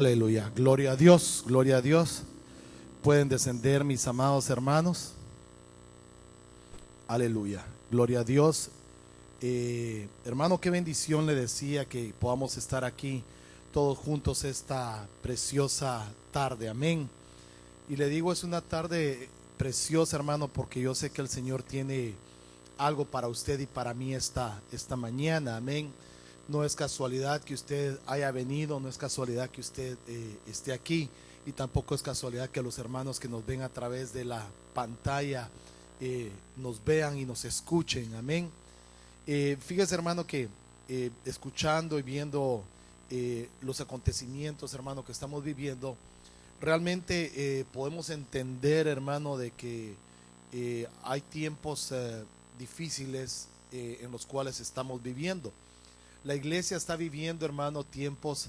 Aleluya, gloria a Dios, gloria a Dios. Pueden descender mis amados hermanos. Aleluya, gloria a Dios. Hermano, qué bendición le decía que podamos estar aquí todos juntos esta preciosa tarde, amén. Y le digo, es una tarde preciosa, hermano, porque yo sé que el Señor tiene algo para usted y para mí esta mañana, amén. No es casualidad que usted haya venido, no es casualidad que usted esté aquí, y tampoco es casualidad que los hermanos que nos ven a través de la pantalla nos vean y nos escuchen, amén. Fíjese, hermano, que escuchando y viendo los acontecimientos, hermano, que estamos viviendo, realmente podemos entender, hermano, de que hay tiempos difíciles en los cuales estamos viviendo. La iglesia está viviendo, hermano, tiempos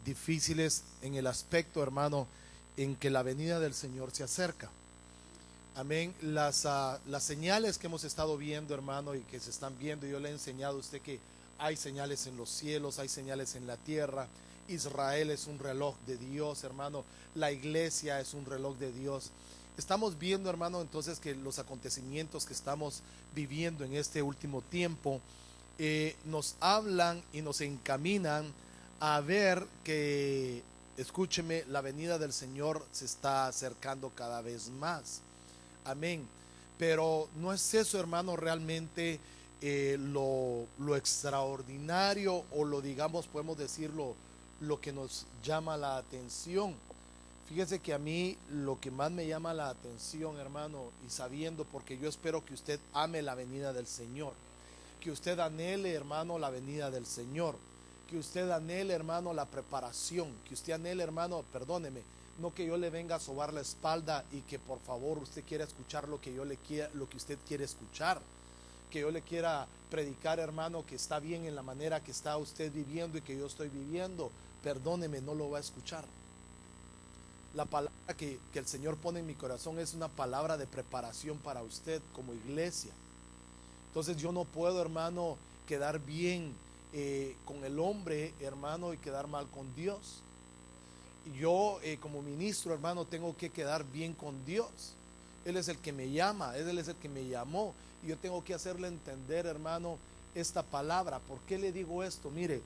difíciles en el aspecto, hermano, en que la venida del Señor se acerca. Amén. Las señales que hemos estado viendo, hermano, y que se están viendo, yo le he enseñado a usted que hay señales en los cielos, hay señales en la tierra. Israel es un reloj de Dios, hermano. La iglesia es un reloj de Dios. Estamos viendo, hermano, entonces que los acontecimientos que estamos viviendo en este último tiempo nos hablan y nos encaminan a ver que, escúcheme, la venida del Señor se está acercando cada vez más. Amén. Pero no es eso, hermano, realmente lo extraordinario, o lo, digamos, podemos decirlo, lo que nos llama la atención. Fíjese que a mí lo que más me llama la atención, hermano, y sabiendo, porque yo espero que usted ame la venida del Señor, que usted anhele, hermano, la venida del Señor, que usted anhele, hermano, la preparación, que usted anhele, hermano, perdóneme, no que yo le venga a sobar la espalda y que por favor usted quiera escuchar lo que usted quiere escuchar, que yo le quiera predicar, hermano, que está bien en la manera que está usted viviendo y que yo estoy viviendo. Perdóneme, no lo va a escuchar. La palabra que el Señor pone en mi corazón es una palabra de preparación para usted como iglesia. Entonces yo no puedo, hermano, quedar bien con el hombre, hermano, y quedar mal con Dios. Yo como ministro, hermano, tengo que quedar bien con Dios. Él es el que me llama, Él es el que me llamó, y yo tengo que hacerle entender, hermano, esta palabra. ¿Por qué le digo esto? Mire,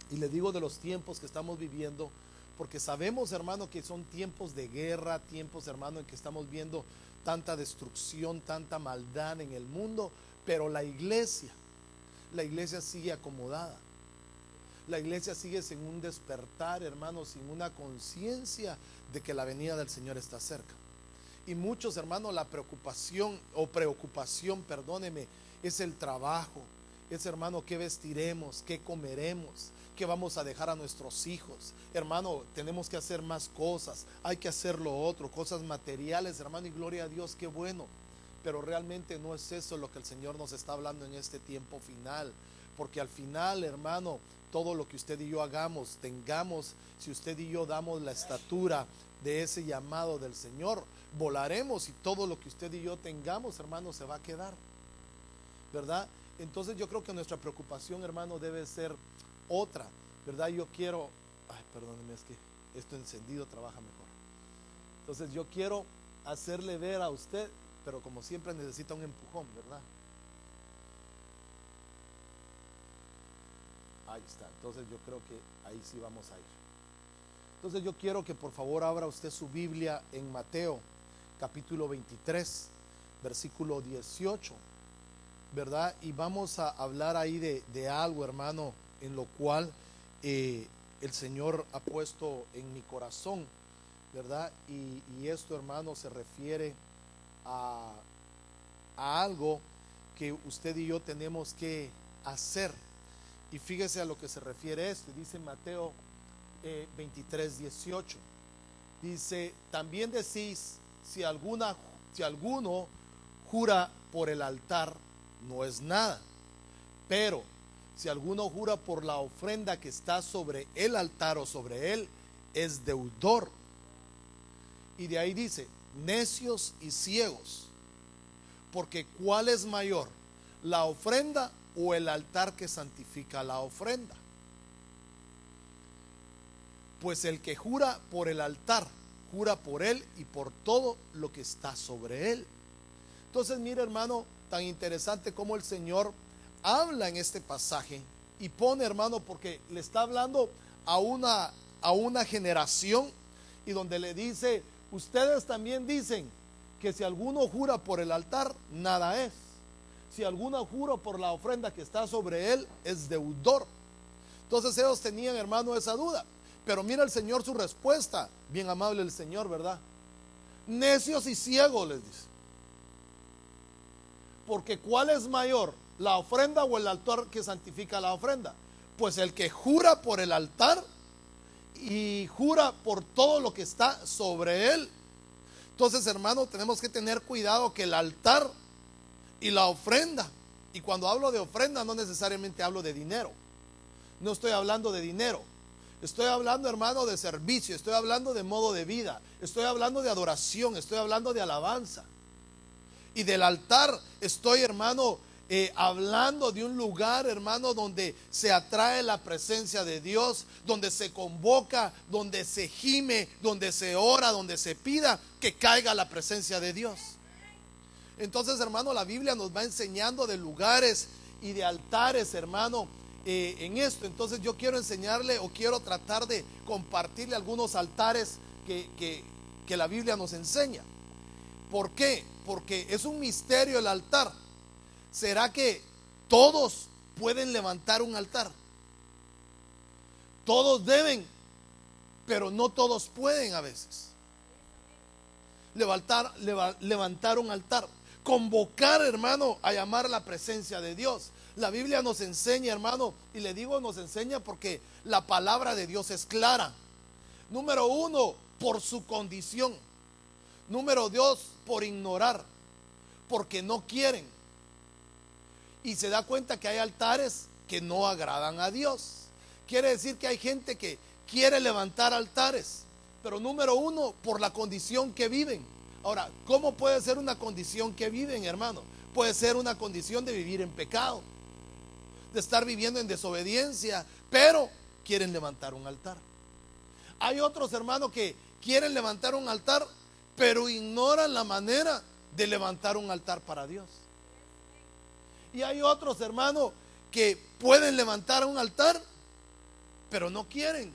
y le digo de los tiempos que estamos viviendo, porque sabemos, hermano, que son tiempos de guerra, tiempos, hermano, en que estamos viendo tanta destrucción, tanta maldad en el mundo, pero la iglesia sigue acomodada. La iglesia sigue sin un despertar, hermano, sin una conciencia de que la venida del Señor está cerca. Y muchos, hermano, la preocupación, perdóneme, es el trabajo. Es, hermano, qué vestiremos, qué comeremos, qué vamos a dejar a nuestros hijos. Hermano, tenemos que hacer más cosas, hay que hacer lo otro, cosas materiales, hermano, y gloria a Dios, qué bueno. Pero realmente no es eso lo que el Señor nos está hablando en este tiempo final. Porque al final, hermano, todo lo que usted y yo hagamos, tengamos, si usted y yo damos la estatura de ese llamado del Señor, volaremos, y todo lo que usted y yo tengamos, hermano, se va a quedar, ¿verdad? Entonces yo creo que nuestra preocupación, hermano, debe ser otra, ¿verdad? Yo quiero, perdóneme, es que esto encendido trabaja mejor. Entonces yo quiero hacerle ver a usted, pero como siempre necesita un empujón, ¿verdad? Ahí está. Entonces yo creo que ahí sí vamos a ir. Entonces yo quiero que por favor abra usted su Biblia en Mateo capítulo 23 versículo 18, ¿verdad? Y vamos a hablar ahí de algo, hermano, en lo cual el Señor ha puesto en mi corazón, ¿verdad? Y esto, hermano, se refiere a algo que usted y yo tenemos que hacer. Y fíjese a lo que se refiere esto. Dice Mateo 23, 18. Dice, también decís, si alguno jura por el altar, no es nada. Pero si alguno jura por la ofrenda que está sobre el altar o sobre él, es deudor. Y de ahí dice, necios y ciegos, porque ¿cuál es mayor, la ofrenda o el altar que santifica la ofrenda? Pues el que jura por el altar, jura por él y por todo lo que está sobre él. Entonces, mire, hermano, tan interesante como el Señor habla en este pasaje y pone, hermano, porque le está hablando a una generación, y donde le dice: ustedes también dicen que si alguno jura por el altar, nada es. Si alguno jura por la ofrenda que está sobre él, es deudor. Entonces ellos tenían, hermano, esa duda. Pero mira el Señor su respuesta. Bien amable el Señor, ¿verdad? Necios y ciegos, les dice. Porque ¿cuál es mayor, la ofrenda o el altar que santifica la ofrenda? Pues el que jura por el altar y jura por todo lo que está sobre él. Entonces, hermano, tenemos que tener cuidado que el altar y la ofrenda, y cuando hablo de ofrenda no necesariamente hablo de dinero, no estoy hablando de dinero, estoy hablando, hermano, de servicio, estoy hablando de modo de vida, estoy hablando de adoración, estoy hablando de alabanza. Y del altar estoy, hermano, hablando de un lugar, hermano, donde se atrae la presencia de Dios, donde se convoca, donde se gime, donde se ora, donde se pida que caiga la presencia de Dios. Entonces, hermano, la Biblia nos va enseñando de lugares y de altares, hermano, en esto. Entonces yo quiero enseñarle, o quiero tratar de compartirle algunos altares que la Biblia nos enseña. ¿Por qué? Porque es un misterio el altar. ¿Será que todos pueden levantar un altar? Todos deben, pero no todos pueden a veces levantar un altar. Convocar, hermano, a llamar la presencia de Dios. La Biblia nos enseña, hermano, y le digo nos enseña porque la palabra de Dios es clara. Número uno, por su condición. Número dos, por ignorar, porque no quieren. Y se da cuenta que hay altares que no agradan a Dios. Quiere decir que hay gente que quiere levantar altares, pero número uno, por la condición que viven. Ahora, ¿cómo puede ser una condición que viven, hermano? Puede ser una condición de vivir en pecado, de estar viviendo en desobediencia, pero quieren levantar un altar. Hay otros, hermanos, que quieren levantar un altar, pero ignoran la manera de levantar un altar para Dios. Y hay otros, hermanos, que pueden levantar un altar, pero no quieren.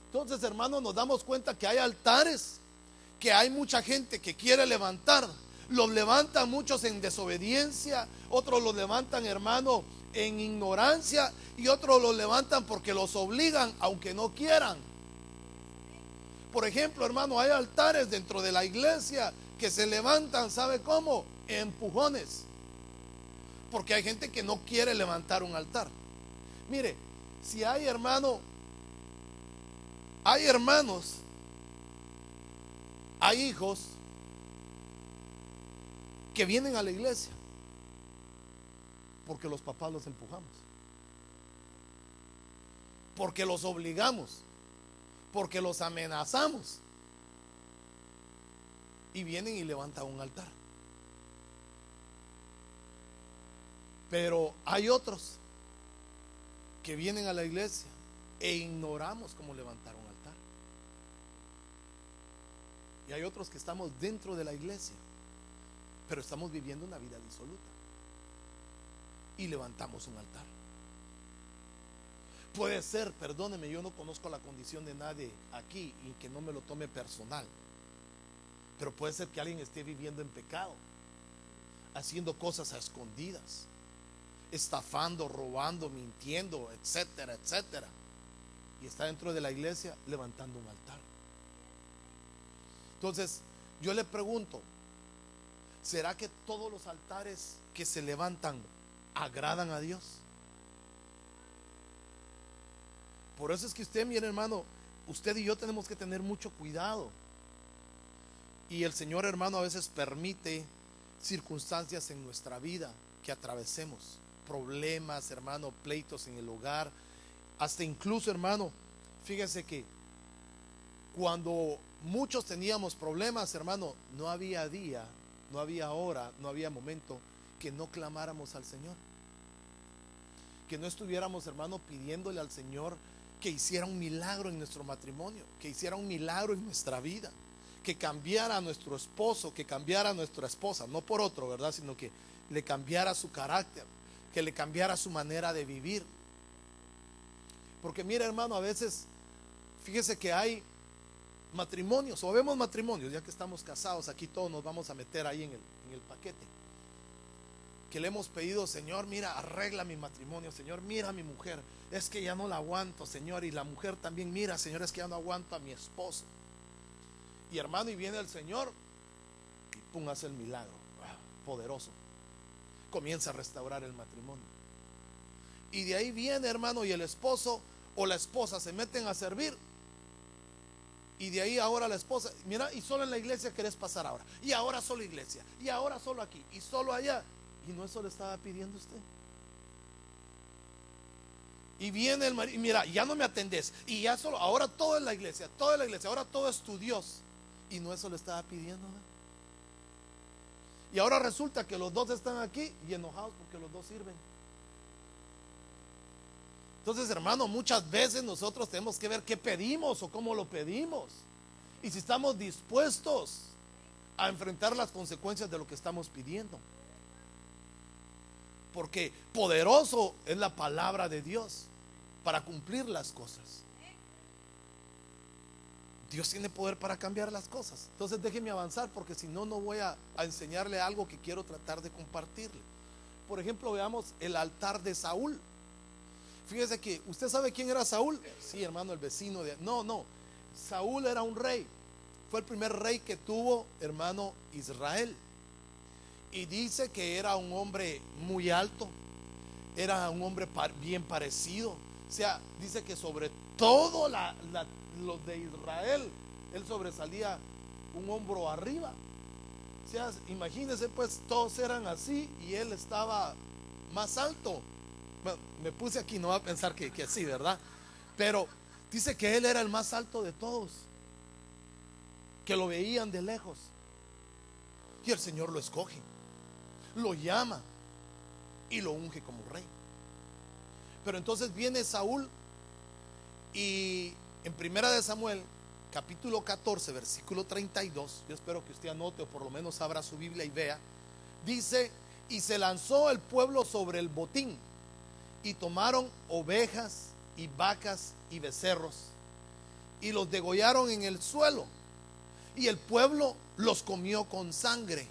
Entonces, hermanos, nos damos cuenta que hay altares que hay mucha gente que quiere levantar. Los levantan muchos en desobediencia, otros los levantan, hermano, en ignorancia, y otros los levantan porque los obligan, aunque no quieran. Por ejemplo, hermano, hay altares dentro de la iglesia que se levantan, ¿sabe cómo? Empujones. Porque hay gente que no quiere levantar un altar. Mire, si hay, hermano, hay hermanos, hay hijos que vienen a la iglesia porque los papás los empujamos, porque los obligamos, porque los amenazamos, y vienen y levantan un altar. Pero hay otros que vienen a la iglesia e ignoramos cómo levantar un altar. Y hay otros que estamos dentro de la iglesia, pero estamos viviendo una vida disoluta y levantamos un altar. Puede ser, perdóneme, yo no conozco la condición de nadie aquí y que no me lo tome personal, pero puede ser que alguien esté viviendo en pecado, haciendo cosas a escondidas, estafando, robando, mintiendo, etcétera, etcétera, y está dentro de la iglesia levantando un altar. Entonces yo le pregunto, ¿será que todos los altares que se levantan agradan a Dios? Por eso es que usted, mi hermano, usted y yo tenemos que tener mucho cuidado. Y el Señor, hermano, a veces permite circunstancias en nuestra vida que atravesemos, problemas, hermano, pleitos en el hogar, hasta incluso, hermano, fíjese que cuando muchos teníamos problemas, hermano, no había día, no había hora, no había momento que no clamáramos al Señor, que no estuviéramos, hermano, pidiéndole al Señor que hiciera un milagro en nuestro matrimonio, que hiciera un milagro en nuestra vida, que cambiara a nuestro esposo, que cambiara a nuestra esposa, no por otro, ¿verdad? Sino que le cambiara su carácter, que le cambiara su manera de vivir. Porque mira, hermano, a veces, fíjese que hay matrimonios, o vemos matrimonios, ya que estamos casados, aquí todos nos vamos a meter ahí en el paquete, que le hemos pedido: Señor, mira, arregla mi matrimonio, Señor, mira a mi mujer, es que ya no la aguanto, Señor. Y la mujer también: mira, Señor, es que ya no aguanto a mi esposo. Y hermano, y viene el Señor y pum, hace el milagro poderoso, comienza a restaurar el matrimonio. Y de ahí viene, hermano, y el esposo o la esposa se meten a servir. Y de ahí ahora la esposa: mira, y solo en la iglesia querés pasar ahora, y ahora solo iglesia, y ahora solo aquí, y solo allá. Y no, eso le estaba pidiendo usted. Y viene el marido: mira, ya no me atendés, y ya solo, ahora todo es la iglesia, ahora todo es tu Dios. Y no, eso le estaba pidiendo, ¿no? Y ahora resulta que los dos están aquí y enojados porque los dos sirven. Entonces, hermano, muchas veces nosotros tenemos que ver qué pedimos o cómo lo pedimos, y si estamos dispuestos a enfrentar las consecuencias de lo que estamos pidiendo. Porque poderoso es la palabra de Dios para cumplir las cosas. Dios tiene poder para cambiar las cosas. Entonces déjeme avanzar, porque si no, no voy a enseñarle algo que quiero tratar de compartirle. Por ejemplo, veamos el altar de Saúl. Fíjese que, ¿usted sabe quién era Saúl? Sí, hermano, el vecino de... No, Saúl era un rey. Fue el primer rey que tuvo, hermano, Israel. Y dice que era un hombre muy alto, era un hombre bien parecido. O sea, dice que sobre todo los de Israel, él sobresalía un hombro arriba. O sea, imagínense, pues todos eran así y él estaba más alto. Bueno, me puse aquí, no va a pensar que sí, ¿verdad? Pero dice que él era el más alto de todos, que lo veían de lejos. Y el Señor lo escoge, lo llama y lo unge como rey. Pero entonces viene Saúl, y en Primera de Samuel, capítulo 14, versículo 32, yo espero que usted anote o por lo menos abra su Biblia y vea. Dice: y se lanzó el pueblo sobre el botín, y tomaron ovejas y vacas y becerros, y los degollaron en el suelo, y el pueblo los comió con sangre.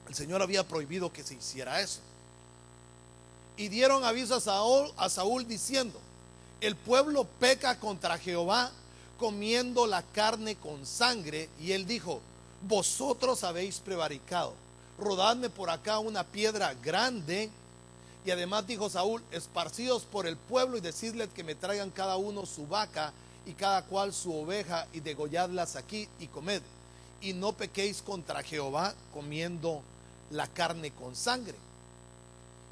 El Señor había prohibido que se hiciera eso. Y dieron aviso a Saúl diciendo: el pueblo peca contra Jehová comiendo la carne con sangre. Y él dijo: vosotros habéis prevaricado, rodadme por acá una piedra grande. Y además dijo Saúl: esparcidos por el pueblo y decidles que me traigan cada uno su vaca y cada cual su oveja, y degolladlas aquí y comed, y no pequéis contra Jehová comiendo la carne con sangre.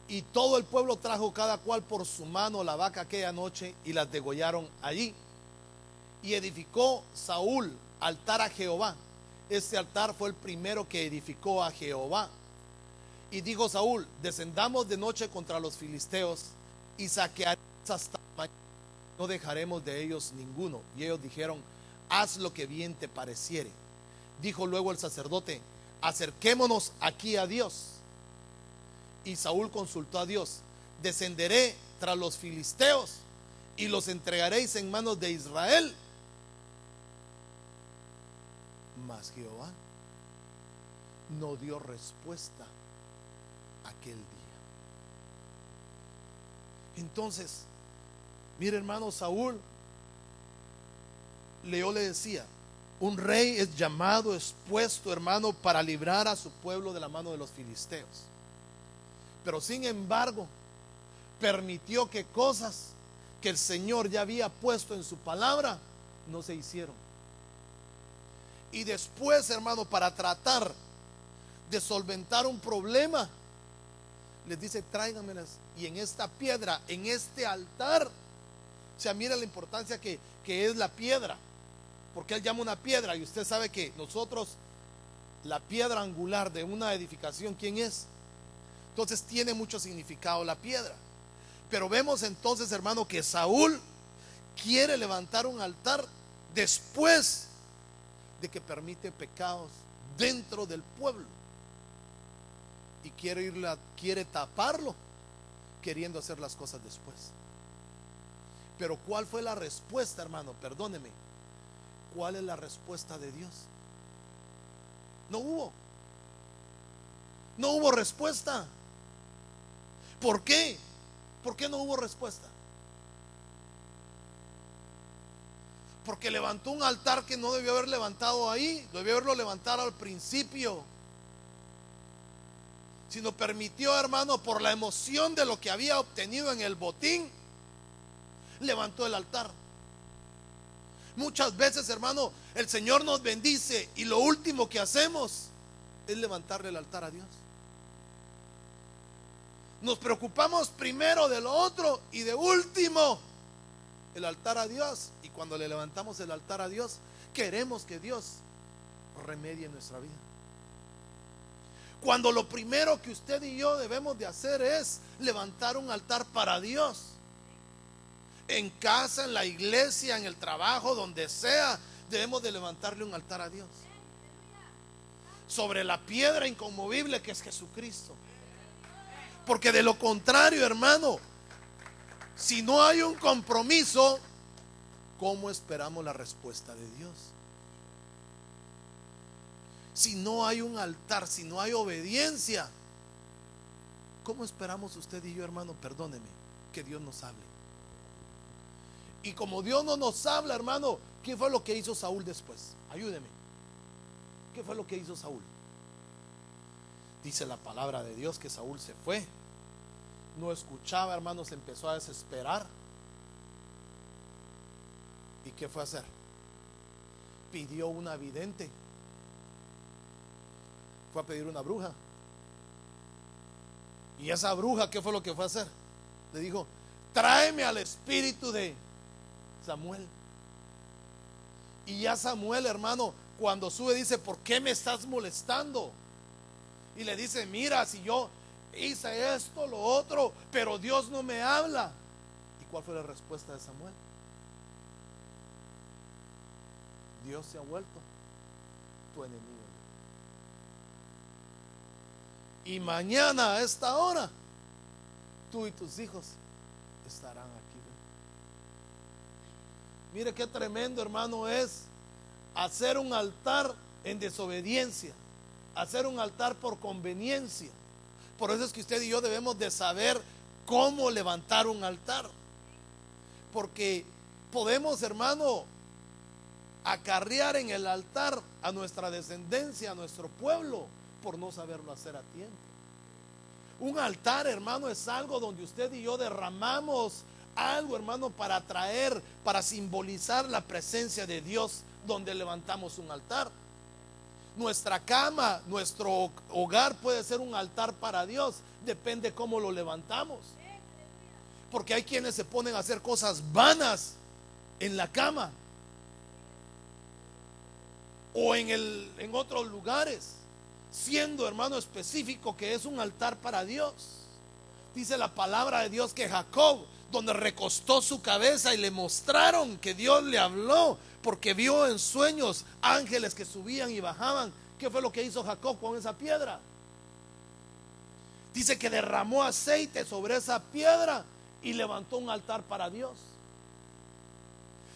Y todo el pueblo trajo cada cual por su mano la vaca aquella noche, y las degollaron allí. Y edificó Saúl altar a Jehová. Este altar fue el primero que edificó a Jehová. Y dijo Saúl: descendamos de noche contra los filisteos y saquearemos hasta mañana, no dejaremos de ellos ninguno. Y ellos dijeron: haz lo que bien te pareciere. Dijo luego el sacerdote: acerquémonos aquí a Dios. Y Saúl consultó a Dios: descenderé tras los filisteos y los entregaréis en manos de Israel. Mas Jehová no dio respuesta aquel día. Entonces, mire, hermano, Saúl, yo le decía, un rey es llamado, es puesto, hermano, para librar a su pueblo de la mano de los filisteos. Pero sin embargo, permitió que cosas que el Señor ya había puesto en su palabra no se hicieron. Y después, hermano, para tratar de solventar un problema, les dice: tráiganmelas. Y en esta piedra, en este altar, o sea, mira la importancia que es la piedra, porque él llama una piedra. Y usted sabe que nosotros, la piedra angular de una edificación, ¿quién es? Entonces tiene mucho significado la piedra. Pero vemos entonces, hermano, que Saúl quiere levantar un altar después de que permite pecados dentro del pueblo y quiere taparlo queriendo hacer las cosas después. Pero ¿cuál fue la respuesta, hermano? Perdóneme. ¿Cuál es la respuesta de Dios? No hubo. No hubo respuesta. ¿Por qué? ¿Por qué no hubo respuesta? Porque levantó un altar que no debió haber levantado ahí, debió haberlo levantado al principio. Sino permitió, hermano, por la emoción de lo que había obtenido en el botín, levantó el altar. Muchas veces, hermano, el Señor nos bendice y lo último que hacemos es levantarle el altar a Dios. Nos preocupamos primero de lo otro y de último el altar a Dios. Y cuando le levantamos el altar a Dios, queremos que Dios remedie nuestra vida. Cuando lo primero que usted y yo debemos de hacer es levantar un altar para Dios. En casa, en la iglesia, en el trabajo, donde sea, debemos de levantarle un altar a Dios. Sobre la piedra inconmovible que es Jesucristo. Porque de lo contrario, hermano, si no hay un compromiso, ¿cómo esperamos la respuesta de Dios? Si no hay un altar, si no hay obediencia, ¿cómo esperamos usted y yo, hermano? Perdóneme, que Dios nos hable. Y como Dios no nos habla, hermano, ¿qué fue lo que hizo Saúl después? Ayúdeme. ¿Qué fue lo que hizo Saúl? Dice la palabra de Dios que Saúl se fue. No escuchaba, hermano, se empezó a desesperar. ¿Y qué fue a hacer? Pidió una vidente. Fue a pedir una bruja. Y esa bruja, ¿qué fue lo que fue a hacer? Le dijo: tráeme al espíritu de Samuel. Y ya Samuel, hermano, cuando sube dice: ¿por qué me estás molestando? Y le dice: mira, si yo hice esto, lo otro, pero Dios no me habla. ¿Y cuál fue la respuesta de Samuel? Dios se ha vuelto tu enemigo. Y mañana a esta hora tú y tus hijos estarán aquí. Mire qué tremendo, hermano, es hacer un altar en desobediencia, hacer un altar por conveniencia. Por eso es que usted y yo debemos de saber cómo levantar un altar, porque podemos, hermano, acarrear en el altar a nuestra descendencia, a nuestro pueblo, por no saberlo hacer a tiempo. Un altar, hermano, es algo donde usted y yo derramamos algo, hermano, para atraer, para simbolizar la presencia de Dios, donde levantamos un altar. Nuestra cama, nuestro hogar puede ser un altar para Dios, depende cómo lo levantamos. Porque hay quienes se ponen a hacer cosas vanas en la cama o en otros lugares, siendo, hermano, específico que es un altar para Dios. Dice la palabra de Dios que Jacob, donde recostó su cabeza y le mostraron que Dios le habló, porque vio en sueños ángeles que subían y bajaban. ¿Qué fue lo que hizo Jacob con esa piedra? Dice que derramó aceite sobre esa piedra y levantó un altar para Dios.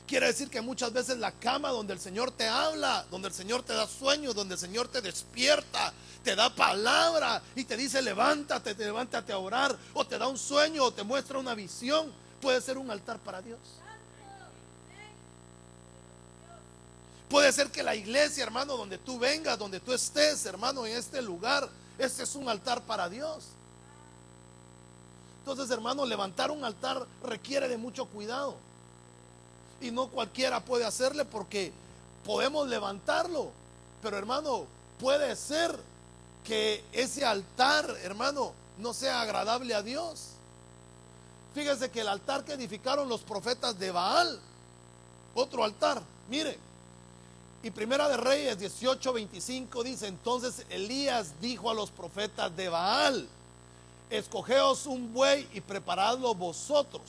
Quiere decir que muchas veces la cama donde el Señor te habla, donde el Señor te da sueños, donde el Señor te despierta, te da palabra y te dice levántate, levántate a orar, o te da un sueño o te muestra una visión, puede ser un altar para Dios. Puede ser que la iglesia, hermano, donde tú vengas, donde tú estés, hermano, en este lugar, este es un altar para Dios. Entonces, hermano, levantar un altar requiere de mucho cuidado. Y no cualquiera puede hacerle, porque podemos levantarlo, pero, hermano, puede ser que ese altar, hermano, no sea agradable a Dios. Fíjese que el altar que edificaron los profetas de Baal, otro altar, mire, y Primera de Reyes 18:25 dice: entonces Elías dijo a los profetas de Baal: escogeos un buey y preparadlo vosotros,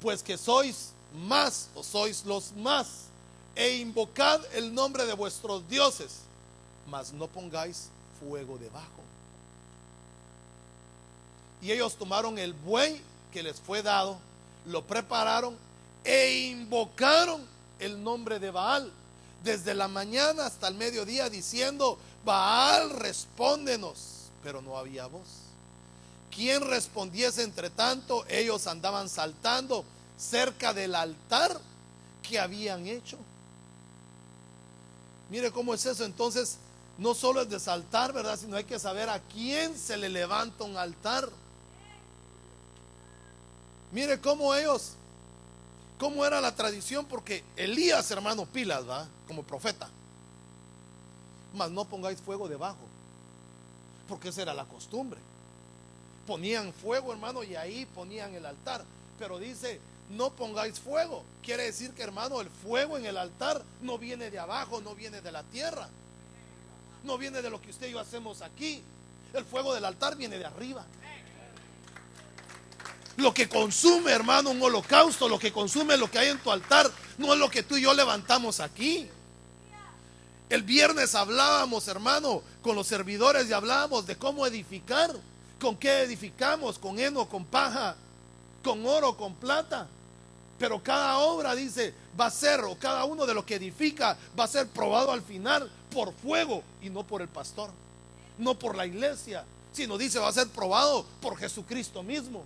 pues que sois más, o sois los más, e invocad el nombre de vuestros dioses, mas no pongáis fuego debajo. Y ellos tomaron el buey que les fue dado, lo prepararon e invocaron el nombre de Baal desde la mañana hasta el mediodía, diciendo: Baal, respóndenos. Pero no había voz. ¿Quién respondiese? Entre tanto, ellos andaban saltando cerca del altar que habían hecho. Mire cómo es eso. Entonces, no solo es de saltar, ¿verdad? Sino hay que saber a quién se le levanta un altar. Mire cómo ellos, cómo era la tradición, porque Elías, hermano, pilas, ¿va? Como profeta. Mas no pongáis fuego debajo, porque esa era la costumbre. Ponían fuego, hermano, y ahí ponían el altar. Pero dice: no pongáis fuego. Quiere decir que, hermano, el fuego en el altar no viene de abajo, no viene de la tierra, no viene de lo que usted y yo hacemos aquí. El fuego del altar viene de arriba. Lo que consume, hermano, un holocausto, lo que consume lo que hay en tu altar, no es lo que tú y yo levantamos aquí. El viernes hablábamos, hermano, con los servidores, y hablábamos de cómo edificar. ¿Con qué edificamos? Con heno, con paja, con oro, con plata. Pero cada obra, dice, va a ser, o cada uno de lo que edifica va a ser probado al final por fuego, y no por el pastor, no por la iglesia, sino, dice, va a ser probado por Jesucristo mismo.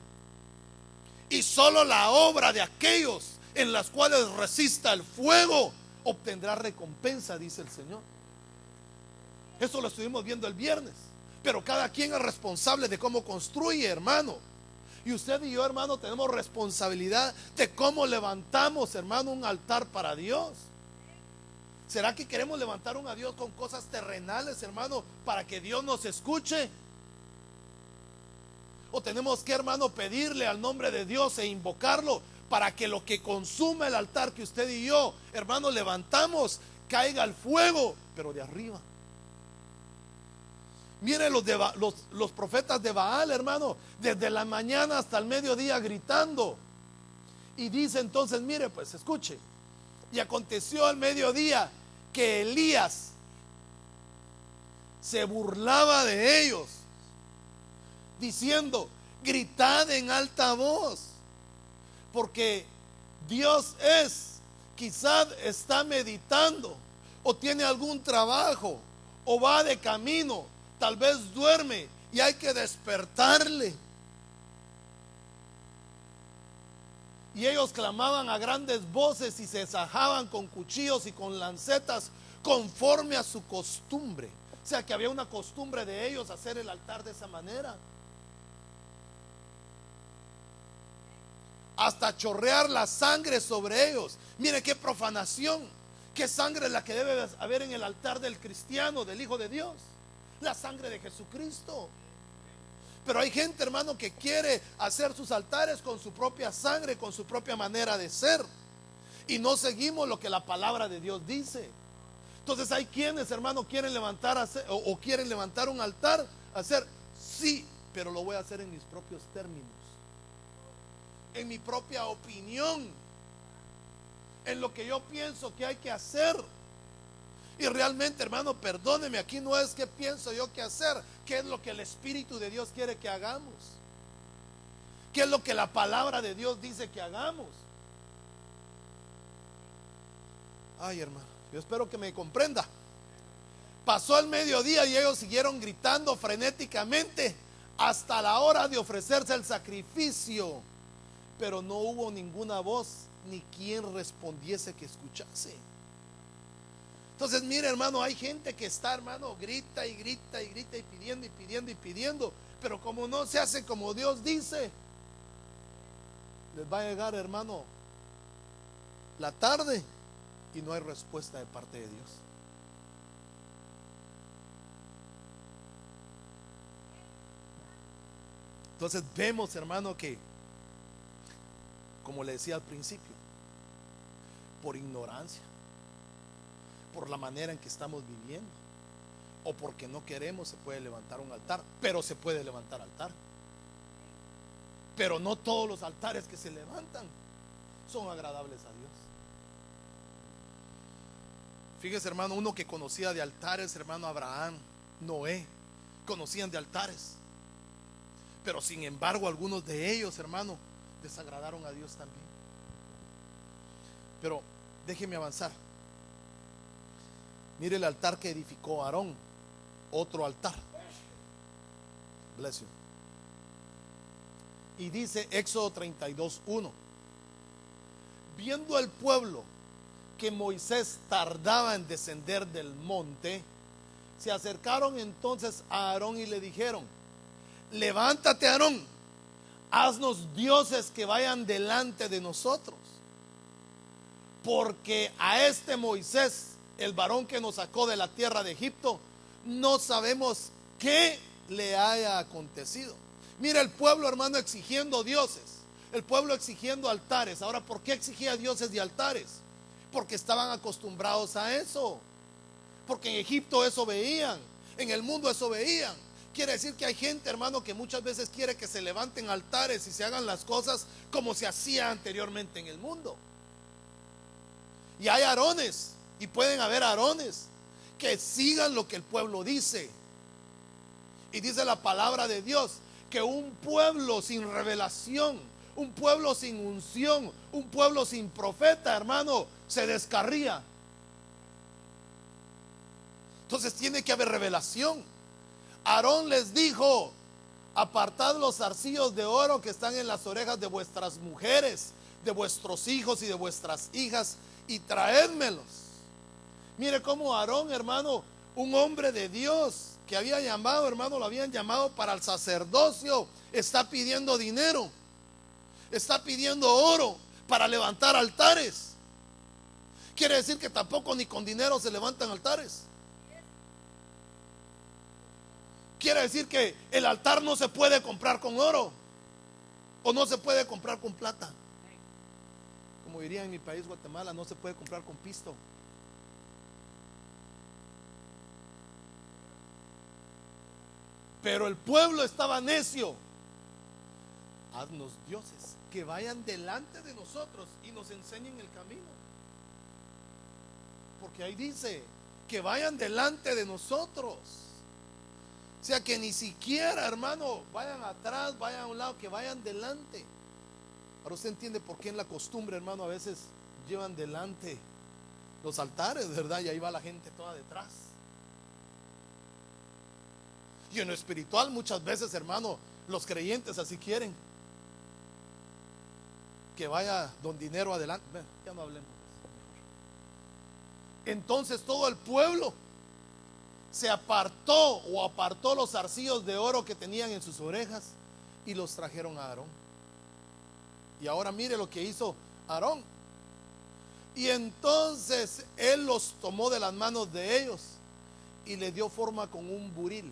Y solo la obra de aquellos en las cuales resista el fuego obtendrá recompensa, dice el Señor. Eso lo estuvimos viendo el viernes. Pero cada quien es responsable de cómo construye, hermano. Y usted y yo, hermano, tenemos responsabilidad de cómo levantamos, hermano, un altar para Dios. ¿Será que queremos levantar un a Dios con cosas terrenales, hermano, para que Dios nos escuche? ¿O tenemos que, hermano, pedirle al nombre de Dios e invocarlo para que lo que consume el altar que usted y yo, hermano, levantamos, caiga al fuego, pero de arriba? Mire los profetas de Baal, hermano, desde la mañana hasta el mediodía gritando. Y dice entonces, mire, pues escuche: y aconteció al mediodía que Elías se burlaba de ellos, diciendo: gritad en alta voz, porque Dios quizás está meditando, o tiene algún trabajo, o va de camino, tal vez duerme y hay que despertarle. Y ellos clamaban a grandes voces y se sajaban con cuchillos y con lancetas conforme a su costumbre. O sea que había una costumbre de ellos hacer el altar de esa manera, hasta chorrear la sangre sobre ellos. Mire qué profanación, qué sangre es la que debe haber en el altar del cristiano, del Hijo de Dios, la sangre de Jesucristo. Pero hay gente, hermano, que quiere hacer sus altares con su propia sangre, con su propia manera de ser, y no seguimos lo que la palabra de Dios dice. Entonces hay quienes, hermano, quieren levantar o quieren levantar un altar, hacer, sí, pero lo voy a hacer en mis propios términos, en mi propia opinión, en lo que yo pienso que hay que hacer. Y realmente, hermano, perdóneme, aquí no es que pienso yo que hacer, qué es lo que el Espíritu de Dios quiere que hagamos, qué es lo que la palabra de Dios dice que hagamos. Ay, hermano, yo espero que me comprenda. Pasó el mediodía y ellos siguieron gritando frenéticamente hasta la hora de ofrecerse el sacrificio, pero no hubo ninguna voz ni quien respondiese que escuchase. Entonces, mire, hermano, hay gente que está, hermano, grita y grita y grita y pidiendo y pidiendo y pidiendo, pero como no se hace como Dios dice, les va a llegar, hermano, la tarde y no hay respuesta de parte de Dios. Entonces vemos, hermano, que, como le decía al principio, por ignorancia, por la manera en que estamos viviendo, o porque no queremos, se puede levantar un altar. Pero se puede levantar altar, pero no todos los altares que se levantan. son agradables a Dios. Fíjese, hermano, uno que conocía de altares, hermano, Abraham, Noé, conocían de altares. Pero sin embargo, algunos de ellos, hermano, desagradaron a Dios también. Pero déjeme avanzar. Mire el altar que edificó Aarón, otro altar. Bless you. Y dice Éxodo 32:1: viendo el pueblo que Moisés tardaba en descender del monte, se acercaron entonces a Aarón y le dijeron: levántate, Aarón, haznos dioses que vayan delante de nosotros, porque a este Moisés, el varón que nos sacó de la tierra de Egipto, no sabemos qué le haya acontecido. Mira el pueblo, hermano, exigiendo dioses, el pueblo exigiendo altares. Ahora, ¿por qué exigía dioses y altares? Porque estaban acostumbrados a eso, porque en Egipto eso veían, en el mundo eso veían. Quiere decir que hay gente, hermano, que muchas veces quiere que se levanten altares y se hagan las cosas como se hacía anteriormente en el mundo. Y hay Aarones, y pueden haber Aarones que sigan lo que el pueblo dice. Y dice la palabra de Dios que un pueblo sin revelación, un pueblo sin unción, un pueblo sin profeta, hermano, se descarría. Entonces tiene que haber revelación. Aarón les dijo: apartad los zarcillos de oro que están en las orejas de vuestras mujeres, de vuestros hijos y de vuestras hijas, y traédmelos. Mire cómo Aarón, hermano, un hombre de Dios que había llamado, hermano, lo habían llamado para el sacerdocio, está pidiendo dinero, está pidiendo oro para levantar altares. Quiere decir que tampoco ni con dinero se levantan altares. Quiere decir que el altar no se puede comprar con oro, o no se puede comprar con plata. Como diría en mi país, Guatemala, no se puede comprar con pisto. Pero el pueblo estaba necio. Haznos dioses que vayan delante de nosotros y nos enseñen el camino. Porque ahí dice que vayan delante de nosotros. O sea, que ni siquiera, hermano, vayan atrás, vayan a un lado, que vayan delante. Ahora usted entiende por qué en la costumbre, hermano, a veces llevan delante los altares, ¿verdad? Y ahí va la gente toda detrás. Y en lo espiritual muchas veces, hermano, los creyentes así quieren. Que vaya don dinero adelante. Ya no hablemos de eso. Entonces todo el pueblo se apartó, o apartó los zarcillos de oro que tenían en sus orejas y los trajeron a Aarón. Y ahora mire lo que hizo Aarón. Y entonces él los tomó de las manos de ellos y le dio forma con un buril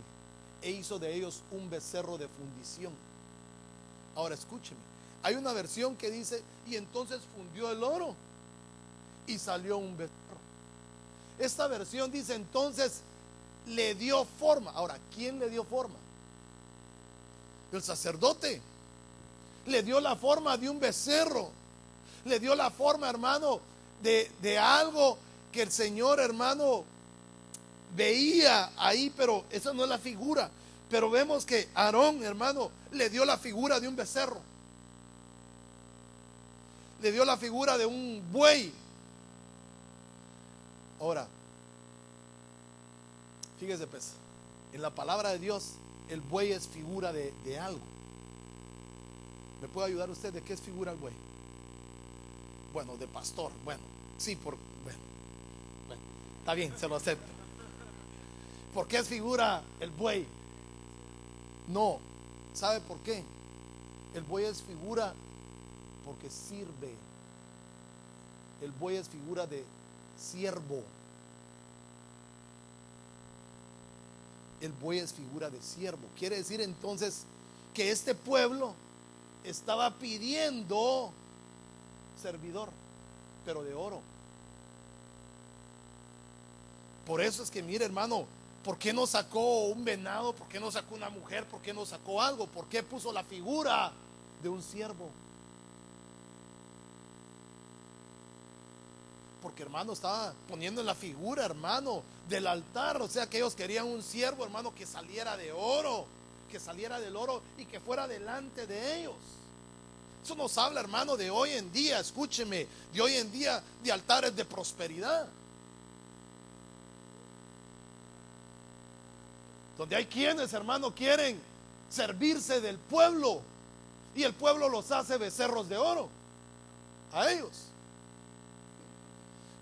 e hizo de ellos un becerro de fundición. Ahora escúcheme, hay una versión que dice: y entonces fundió el oro y salió un becerro. Esta versión dice: entonces le dio forma. Ahora, ¿quién le dio forma? El sacerdote. Le dio la forma de un becerro. Le dio la forma, hermano, de algo que el Señor, hermano, veía ahí, pero esa no es la figura. Pero vemos que Aarón, hermano, le dio la figura de un becerro. Le dio la figura de un buey. Ahora, fíjese pues, en la palabra de Dios, el buey es figura de algo. ¿Me puede ayudar usted de qué es figura el buey? Bueno, de pastor. Bueno, sí, bueno, está bien, se lo acepto. ¿Por qué es figura el buey? No, ¿sabe por qué? El buey es figura porque sirve. El buey es figura de siervo. El buey es figura de siervo. Quiere decir entonces que este pueblo estaba pidiendo servidor, pero de oro. Por eso es que mire, hermano, ¿por qué no sacó un venado? ¿Por qué no sacó una mujer? ¿Por qué no sacó algo? ¿Por qué puso la figura de un siervo? Porque, hermano, estaba poniendo en la figura, hermano, del altar. O sea, que ellos querían un siervo, hermano, que saliera de oro, que saliera del oro y que fuera delante de ellos. Eso nos habla, hermano, de hoy en día, escúcheme, de hoy en día, de altares de prosperidad. Donde hay quienes, hermano, quieren servirse del pueblo y el pueblo los hace becerros de oro a ellos.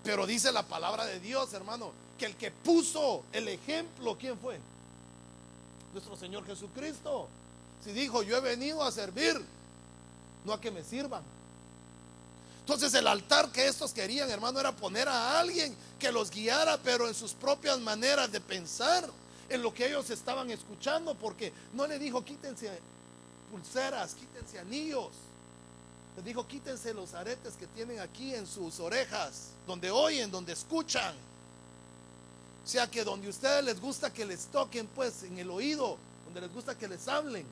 Pero dice la palabra de Dios, hermano, que el que puso el ejemplo, ¿quién fue? Nuestro Señor Jesucristo. Si dijo, yo he venido a servir, no a que me sirvan. Entonces el altar que estos querían, hermano, era poner a alguien que los guiara, pero en sus propias maneras de pensar, en lo que ellos estaban escuchando, porque no le dijo quítense pulseras, quítense anillos. Les dijo quítense los aretes que tienen aquí en sus orejas, donde oyen, donde escuchan. O sea que donde a ustedes les gusta que les toquen, pues en el oído, donde les gusta que les hablen,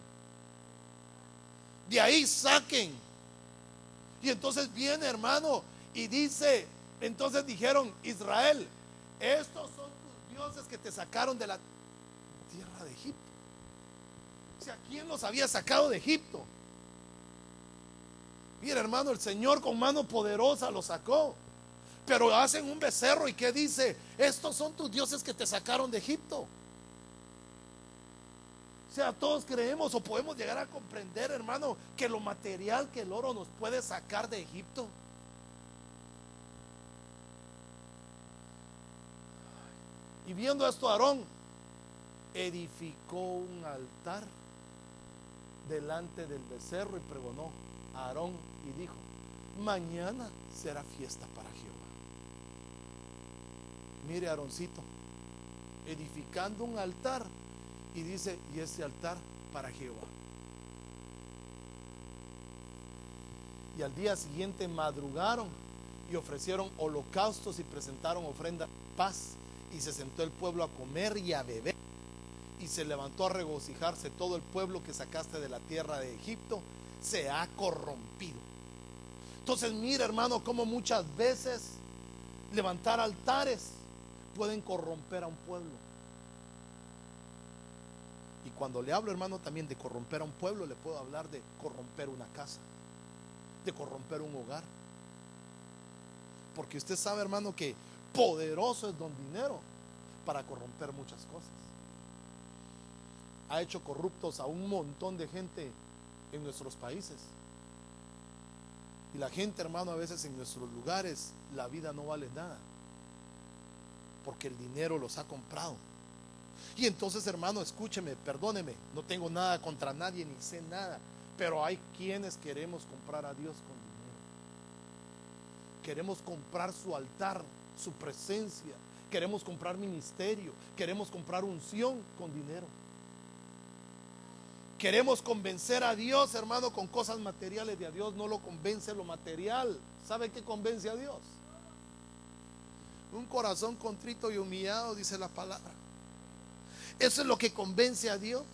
de ahí saquen. Y entonces viene, hermano, y dice, entonces dijeron, Israel, estos son tus dioses que te sacaron de la tierra de Egipto. O sea, ¿quién los había sacado de Egipto? Mira, hermano, el Señor con mano poderosa los sacó. Pero hacen un becerro y ¿qué dice? Estos son tus dioses que te sacaron de Egipto. O sea, todos creemos o podemos llegar a comprender, hermano, que lo material, que el oro nos puede sacar de Egipto. Y viendo esto, Aarón edificó un altar delante del becerro y pregonó a Aarón y dijo, mañana será fiesta para Jehová. Mire, Aaroncito, edificando un altar, y dice, y ese altar para Jehová. Y al día siguiente madrugaron y ofrecieron holocaustos y presentaron ofrenda de paz, y se sentó el pueblo a comer y a beber, y se levantó a regocijarse todo el pueblo que sacaste de la tierra de Egipto se ha corrompido. Entonces mira, hermano, cómo muchas veces levantar altares pueden corromper a un pueblo. Y cuando le hablo, hermano, también de corromper a un pueblo, le puedo hablar de corromper una casa, de corromper un hogar. Porque usted sabe, hermano, que poderoso es don dinero para corromper muchas cosas. Ha hecho corruptos a un montón de gente en nuestros países. Y la gente, hermano, a veces en nuestros lugares la vida no vale nada, porque el dinero los ha comprado. Y entonces, hermano, escúcheme, perdóneme, no tengo nada contra nadie ni sé nada, pero hay quienes queremos comprar a Dios con dinero. Queremos comprar su altar, su presencia, queremos comprar ministerio, queremos comprar unción con dinero. Queremos convencer a Dios, hermano, con cosas materiales. De a Dios no lo convence lo material. ¿Sabe qué convence a Dios? Un corazón contrito y humillado, dice la palabra. Eso es lo que convence a Dios.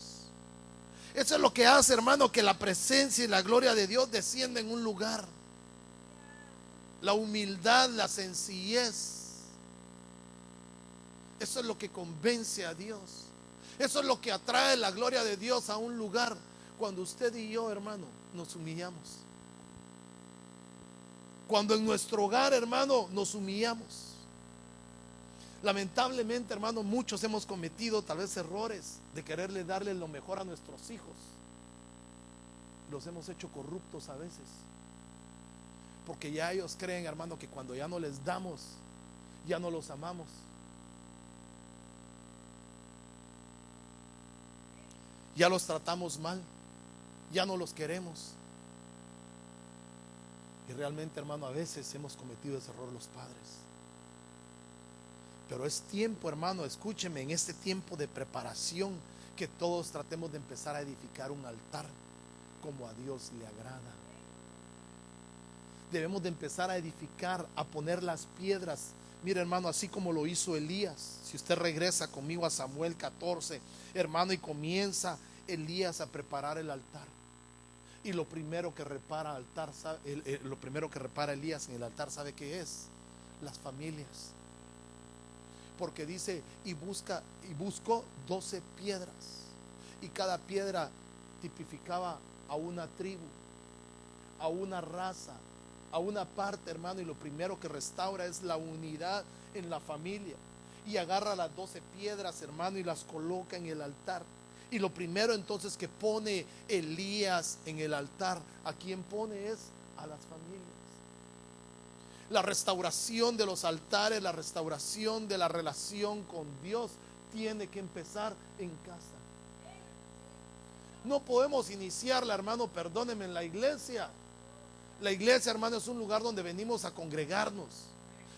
Eso es lo que hace, hermano, que la presencia y la gloria de Dios descienda en un lugar. La humildad, la sencillez. Eso es lo que convence a Dios. Eso es lo que atrae la gloria de Dios a un lugar. Cuando usted y yo, hermano, nos humillamos. Cuando en nuestro hogar, hermano, nos humillamos. Lamentablemente, hermano, muchos hemos cometido tal vez errores de quererle darle lo mejor a nuestros hijos. Los hemos hecho corruptos a veces. Porque ya ellos creen, hermano, que cuando ya no les damos, ya no los amamos. Ya los tratamos mal, ya no los queremos. Y realmente, hermano, a veces hemos cometido ese error los padres. Pero es tiempo, hermano, escúcheme, en este tiempo de preparación, que todos tratemos de empezar a edificar un altar como a Dios le agrada. Debemos de empezar a edificar, a poner las piedras. Mira, hermano, así como lo hizo Elías. Si usted regresa conmigo a Samuel 14, hermano, y comienza Elías a preparar el altar. Y lo primero que repara Elías en el altar, ¿sabe qué es? las familias. Porque dice, y buscó 12 piedras, y cada piedra tipificaba a una tribu, a una raza, a una parte, hermano. Y lo primero que restaura es la unidad en la familia. Y agarra las 12 piedras, hermano, y las coloca en el altar. Y lo primero entonces que pone Elías en el altar, ¿a quién pone? Es a las familias. La restauración de los altares, la restauración de la relación con Dios tiene que empezar en casa. No podemos iniciarla, hermano, perdónenme, en la iglesia. La iglesia, hermano, es un lugar donde venimos a congregarnos,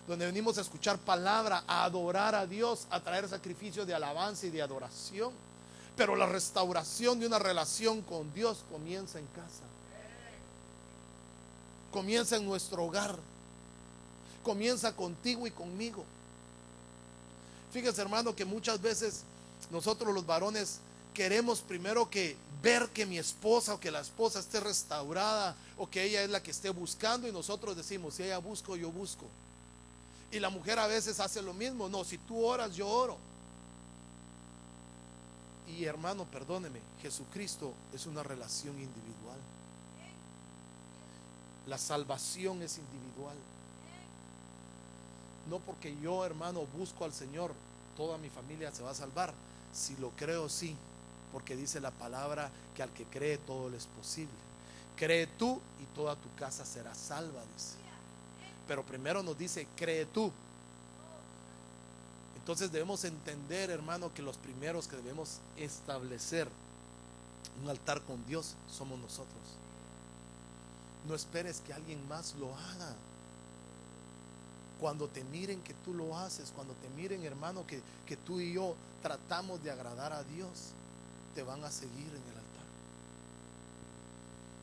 donde venimos a escuchar palabra, a adorar a Dios, a traer sacrificios de alabanza y de adoración. Pero la restauración de una relación con Dios comienza en casa. Comienza en nuestro hogar. Comienza contigo y conmigo. Fíjese, hermano, que muchas veces nosotros los varones queremos primero que ver que mi esposa o que la esposa esté restaurada, o que ella es la que esté buscando, y nosotros decimos, si ella busco, yo busco. Y la mujer a veces hace lo mismo. No, si tú oras, yo oro. Y hermano, perdóneme, Jesucristo es una relación individual. La salvación es individual. No porque yo, hermano, busco al Señor, toda mi familia se va a salvar. Si lo creo, sí, porque dice la palabra que al que cree todo le es posible. Cree tú y toda tu casa será salva, dice. Pero primero nos dice, cree tú. Entonces debemos entender, hermano, que los primeros que debemos establecer un altar con Dios somos nosotros. No esperes que alguien más lo haga. Cuando te miren que tú lo haces, cuando te miren, hermano, que tú y yo tratamos de agradar a Dios, te van a seguir en el altar.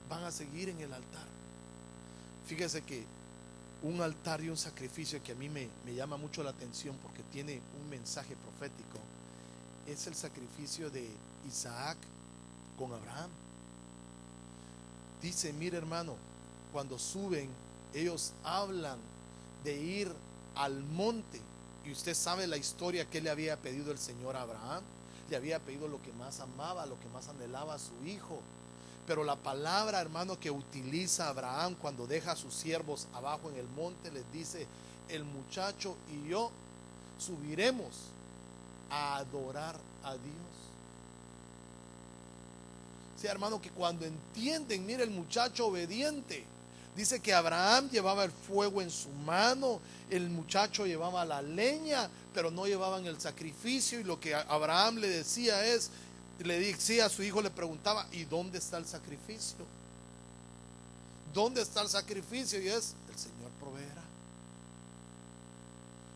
Van a seguir en el altar. Fíjese que un altar y un sacrificio que a mí me llama mucho la atención porque tiene un mensaje profético es el sacrificio de Isaac con Abraham. Dice, mire, hermano, cuando suben, ellos hablan de ir al monte, y usted sabe la historia que le había pedido el Señor a Abraham. Le había pedido lo que más amaba, lo que más anhelaba a su hijo. Pero la palabra, hermano, que utiliza Abraham cuando deja a sus siervos abajo en el monte, les dice, el muchacho y yo subiremos a adorar a Dios. Sí, hermano, que cuando entienden, mire, el muchacho obediente, dice que Abraham llevaba el fuego en su mano, el muchacho llevaba la leña, pero no llevaban el sacrificio. Y lo que Abraham le decía a su hijo, le preguntaba, ¿y dónde está el sacrificio? ¿Dónde está el sacrificio? Y es, el Señor proveerá.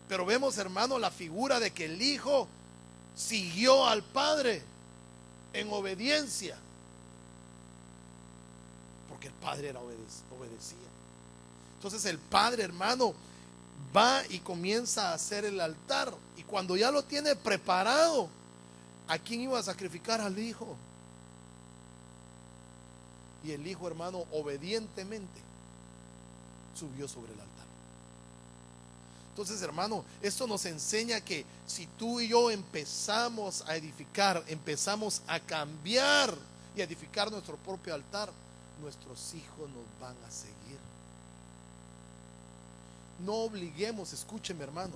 Pero vemos, hermano, la figura de que el hijo siguió al padre en obediencia, porque el padre obedecía. Entonces el padre, hermano, va y comienza a hacer el altar, y cuando ya lo tiene preparado, ¿a quién iba a sacrificar? Al hijo. Y el hijo, hermano, obedientemente subió sobre el altar. Entonces, hermano, esto nos enseña que si tú y yo empezamos a edificar, empezamos a cambiar y a edificar nuestro propio altar, nuestros hijos nos van a seguir. No obliguemos, escúcheme, hermano,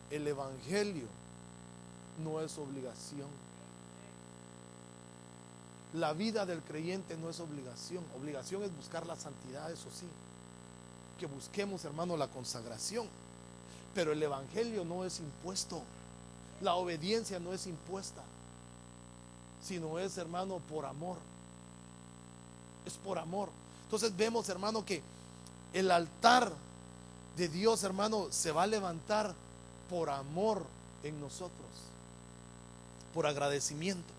el evangelio no es obligación. La vida del creyente no es obligación. Obligación es buscar la santidad, eso sí, que busquemos, hermano, la consagración. Pero el evangelio no es impuesto. La obediencia no es impuesta, sino es, hermano, por amor. Es por amor. Entonces vemos, hermano, que el altar de Dios, hermano, se va a levantar por amor en nosotros, por agradecimiento.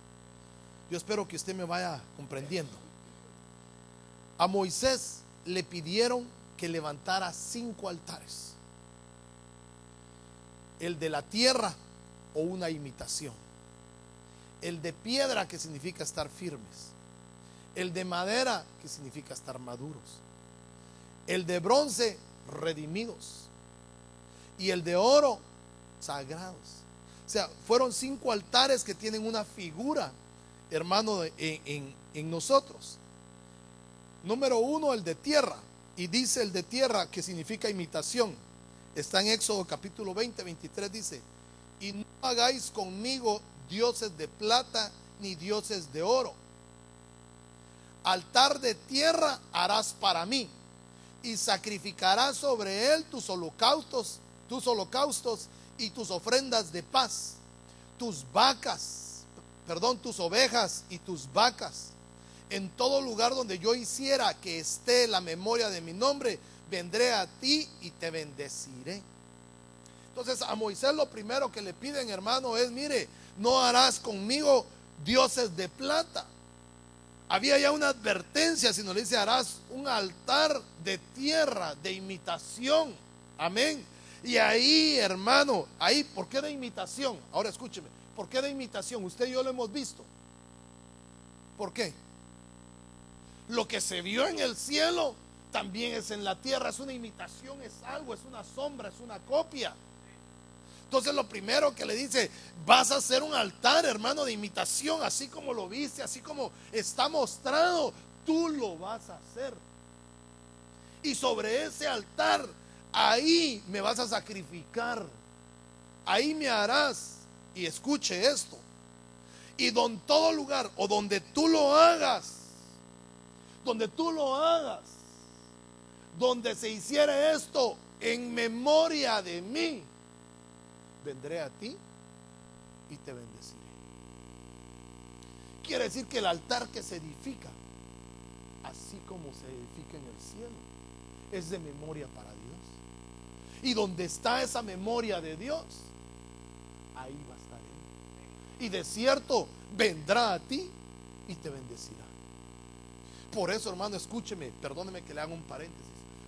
Yo espero que usted me vaya comprendiendo. A Moisés le pidieron que levantara 5 altares: el de la tierra o una imitación, el de piedra, que significa estar firmes, el de madera, que significa estar maduros, el de bronce, redimidos, y el de oro, sagrados. O sea, fueron 5 altares que tienen una figura, hermano, en nosotros. Número 1, el de tierra. Y dice el de tierra, que significa imitación. Está en Éxodo capítulo 20, 23, dice: y no hagáis conmigo dioses de plata ni dioses de oro. Altar de tierra harás para mí, y sacrificarás sobre él tus holocaustos y tus ofrendas de paz, tus ovejas y tus vacas. En todo lugar donde yo hiciera que esté la memoria de mi nombre, vendré a ti y te bendeciré. Entonces a Moisés lo primero que le piden, hermano, es: mire, no harás conmigo dioses de plata. Había ya una advertencia, sino le dice: harás un altar de tierra, de imitación. Amén. Y ahí, hermano, ahí, ¿por qué de imitación? Ahora escúcheme, ¿por qué de imitación? Usted y yo lo hemos visto. ¿Por qué? Lo que se vio en el cielo también es en la tierra. Es una imitación, es algo, es una sombra, es una copia. Entonces lo primero que le dice: vas a hacer un altar, hermano, de imitación, así como lo viste, así como está mostrado, tú lo vas a hacer. Y sobre ese altar, ahí me vas a sacrificar, ahí me harás. Y escuche esto: y todo lugar, o donde tú lo hagas, donde se hiciera esto en memoria de mí, vendré a ti y te bendeciré. Quiere decir que el altar que se edifica, así como se edifica en el cielo, es de memoria para Dios. Y donde está esa memoria de Dios, ahí va a estar Él. Y de cierto vendrá a ti y te bendecirá. Por eso, hermano, escúcheme, perdóneme que le haga un paréntesis.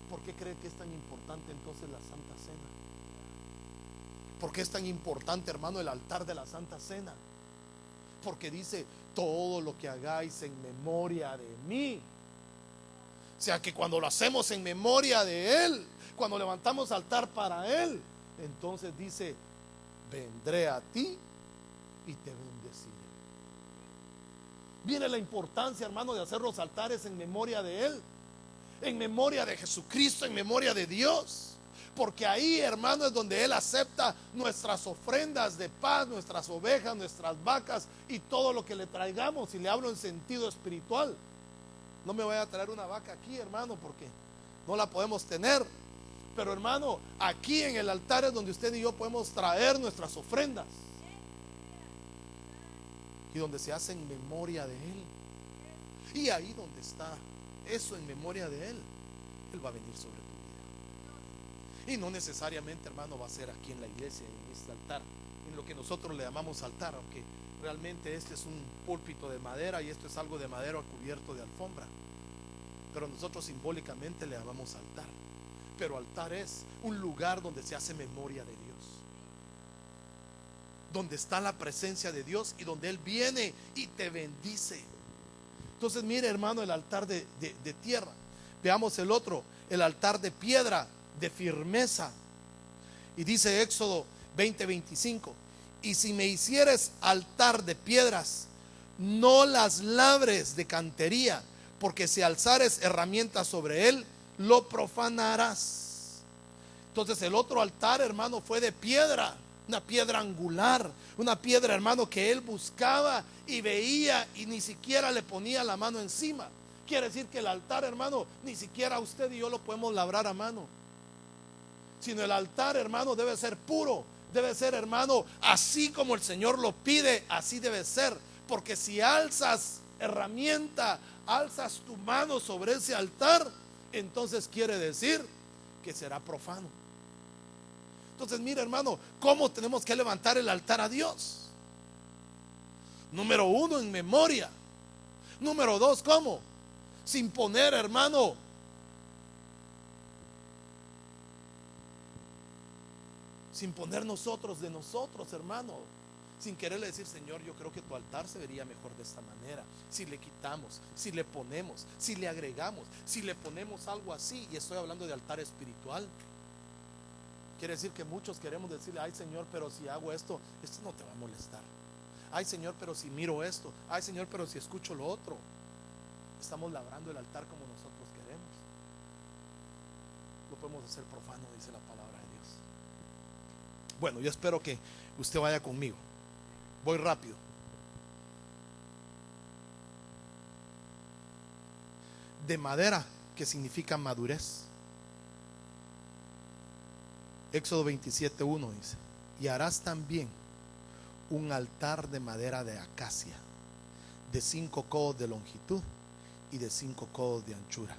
¿Por qué cree que es tan importante entonces la Santa Cena? ¿Por qué es tan importante, hermano, el altar de la Santa Cena? Porque dice: todo lo que hagáis en memoria de mí. O sea que cuando lo hacemos en memoria de Él, cuando levantamos altar para Él, entonces dice: vendré a ti y te bendeciré. Viene la importancia, hermano, de hacer los altares en memoria de Él, en memoria de Jesucristo, en memoria de Dios. Porque ahí, hermano, es donde Él acepta nuestras ofrendas de paz, nuestras ovejas, nuestras vacas y todo lo que le traigamos. Y le hablo en sentido espiritual. No me voy a traer una vaca aquí, hermano, porque no la podemos tener. Pero, hermano, aquí en el altar es donde usted y yo podemos traer nuestras ofrendas. Y donde se hace en memoria de Él. Y ahí donde está eso en memoria de Él, Él va a venir sobre tu vida. Y no necesariamente, hermano, va a ser aquí en la iglesia, en este altar, en lo que nosotros le llamamos altar, aunque realmente este es un púlpito de madera y esto es algo de madera cubierto de alfombra. Pero nosotros simbólicamente le llamamos altar. Pero altar es un lugar donde se hace memoria de Dios, donde está la presencia de Dios y donde Él viene y te bendice. Entonces mire, hermano, el altar de tierra. Veamos el otro, el altar de piedra, de firmeza. Y dice Éxodo 20:25: y si me hicieres altar de piedras, no las labres de cantería, porque si alzares herramientas sobre él, lo profanarás. Entonces el otro altar, hermano, fue de piedra, una piedra angular, una piedra, hermano, que él buscaba y veía y ni siquiera le ponía la mano encima. Quiere decir que el altar, hermano, ni siquiera usted y yo lo podemos labrar a mano, sino el altar, hermano, debe ser puro, debe ser, hermano, así como el Señor lo pide, así debe ser. Porque si alzas herramienta, alzas tu mano sobre ese altar, entonces quiere decir que será profano. Entonces mira, hermano, ¿cómo tenemos que levantar el altar a Dios? Número uno, en memoria. Número dos, ¿cómo? Sin poner, hermano, sin poner nosotros de nosotros, hermano, sin quererle decir: Señor, yo creo que tu altar se vería mejor de esta manera, si le quitamos, si le ponemos, si le agregamos, si le ponemos algo así. Y estoy hablando de altar espiritual. Quiere decir que muchos queremos decirle: ay Señor, pero si hago esto, esto no te va a molestar. Ay Señor, pero si miro esto. Ay Señor, pero si escucho lo otro. Estamos labrando el altar como nosotros queremos. Lo podemos hacer profano, dice la palabra de Dios. Bueno, yo espero que usted vaya conmigo. Voy rápido. De madera, que significa madurez. Éxodo 27:1 dice: y harás también un altar de madera de acacia, de 5 codos de longitud y de 5 codos de anchura.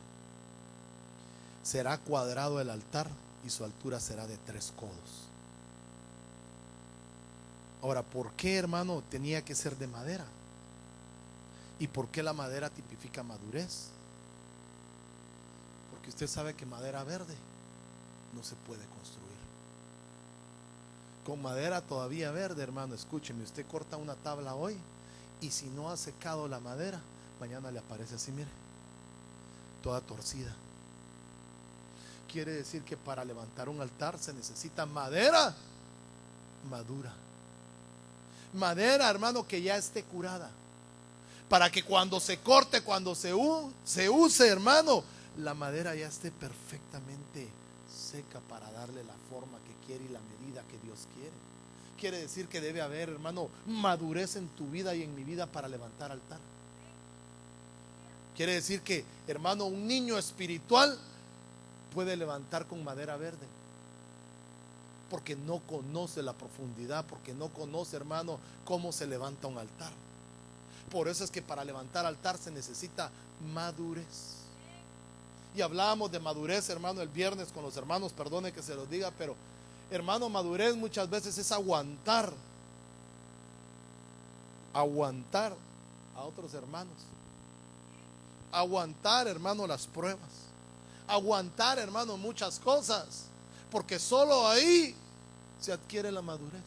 Será cuadrado el altar y su altura será de 3 codos. Ahora, ¿por qué, hermano, tenía que ser de madera? ¿Y por qué la madera tipifica madurez? Porque usted sabe que madera verde no se puede construir. Con madera todavía verde, hermano, escúcheme, usted corta una tabla hoy y si no ha secado la madera, mañana le aparece así, mire, toda torcida. Quiere decir que para levantar un altar se necesita madera madura. Madera, hermano, que ya esté curada, para que cuando se corte, cuando se use, hermano, la madera ya esté perfectamente seca para darle la forma que quiere y la medida que Dios quiere. Quiere decir que debe haber, hermano, madurez en tu vida y en mi vida para levantar altar. Quiere decir que, hermano, un niño espiritual puede levantar con madera verde, porque no conoce la profundidad, porque no conoce, hermano, cómo se levanta un altar. Por eso es que para levantar altar se necesita madurez. Y hablábamos de madurez, hermano, el viernes con los hermanos, perdone que se los diga, pero hermano, madurez muchas veces es aguantar a otros hermanos, aguantar, hermano, las pruebas, aguantar, hermano, muchas cosas, porque solo ahí se adquiere la madurez.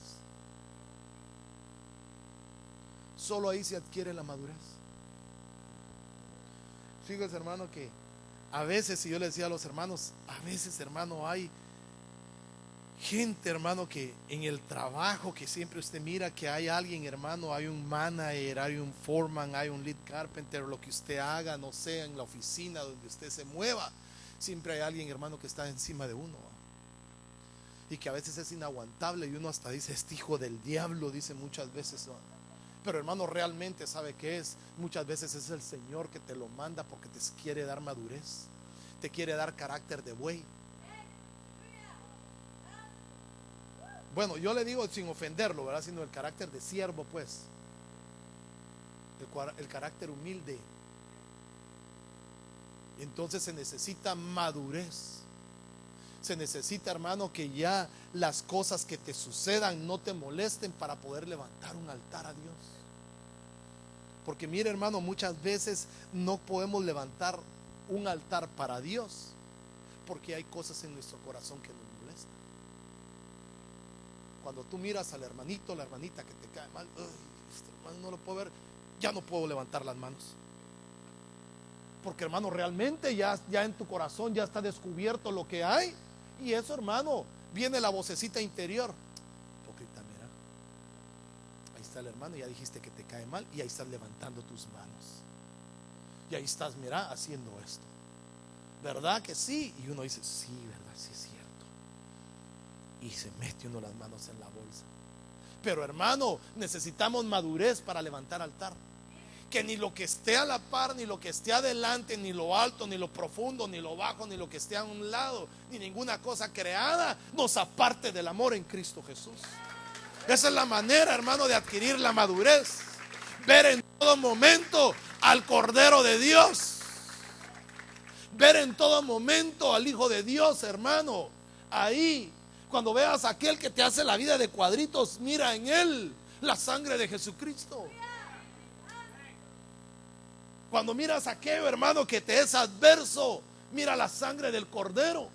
Solo ahí se adquiere la madurez. Fíjese, hermano, que a veces, si yo le decía a los hermanos, a veces, hermano, hay gente, hermano, que en el trabajo que siempre usted mira que hay alguien, hermano, hay un manager, hay un foreman, hay un lead carpenter, lo que usted haga, no sé, en la oficina donde usted se mueva, siempre hay alguien, hermano, que está encima de uno, y que a veces es inaguantable y uno hasta dice: este hijo del diablo, dice muchas veces, ¿no? Pero, hermano, realmente sabe qué es. Muchas veces es el Señor que te lo manda porque te quiere dar madurez, te quiere dar carácter de buey. Bueno, yo le digo sin ofenderlo, ¿verdad? Sino el carácter de siervo, pues. El carácter humilde. Entonces se necesita madurez. Se necesita, hermano, que ya las cosas que te sucedan no te molesten para poder levantar un altar a Dios. Porque mire, hermano, muchas veces no podemos levantar un altar para Dios porque hay cosas en nuestro corazón que nos molestan. Cuando tú miras al hermanito, la hermanita que te cae mal, este hermano no lo puedo ver, ya no puedo levantar las manos. Porque, hermano, realmente ya en tu corazón ya está descubierto lo que hay. Y eso, hermano, viene la vocecita interior: hipócrita, mira, ahí está el hermano, ya dijiste que te cae mal y ahí estás levantando tus manos. Y ahí estás, mira, haciendo esto. ¿Verdad que sí? Y uno dice: sí, verdad, sí es cierto. Y se mete uno las manos en la bolsa. Pero, hermano, necesitamos madurez para levantar altar. Que ni lo que esté a la par, ni lo que esté adelante, ni lo alto, ni lo profundo, ni lo bajo, ni lo que esté a un lado, ni ninguna cosa creada nos aparte del amor en Cristo Jesús. Esa es la manera, hermano, de adquirir la madurez. Ver en todo momento al Cordero de Dios. Ver en todo momento al Hijo de Dios, hermano. Ahí, cuando veas a aquel que te hace la vida de cuadritos, mira en él la sangre de Jesucristo. Cuando miras a aquello, hermano, que te es adverso, mira la sangre del Cordero.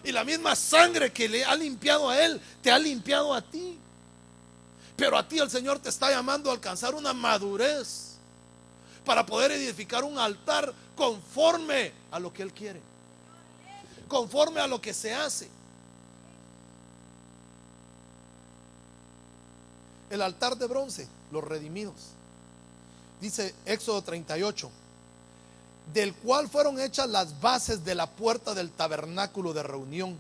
Y la misma sangre que le ha limpiado a él, te ha limpiado a ti. Pero a ti el Señor te está llamando a alcanzar una madurez para poder edificar un altar conforme a lo que Él quiere, conforme a lo que se hace. El altar de bronce, los redimidos. Dice Éxodo 38, del cual fueron hechas las bases de la puerta del tabernáculo de reunión,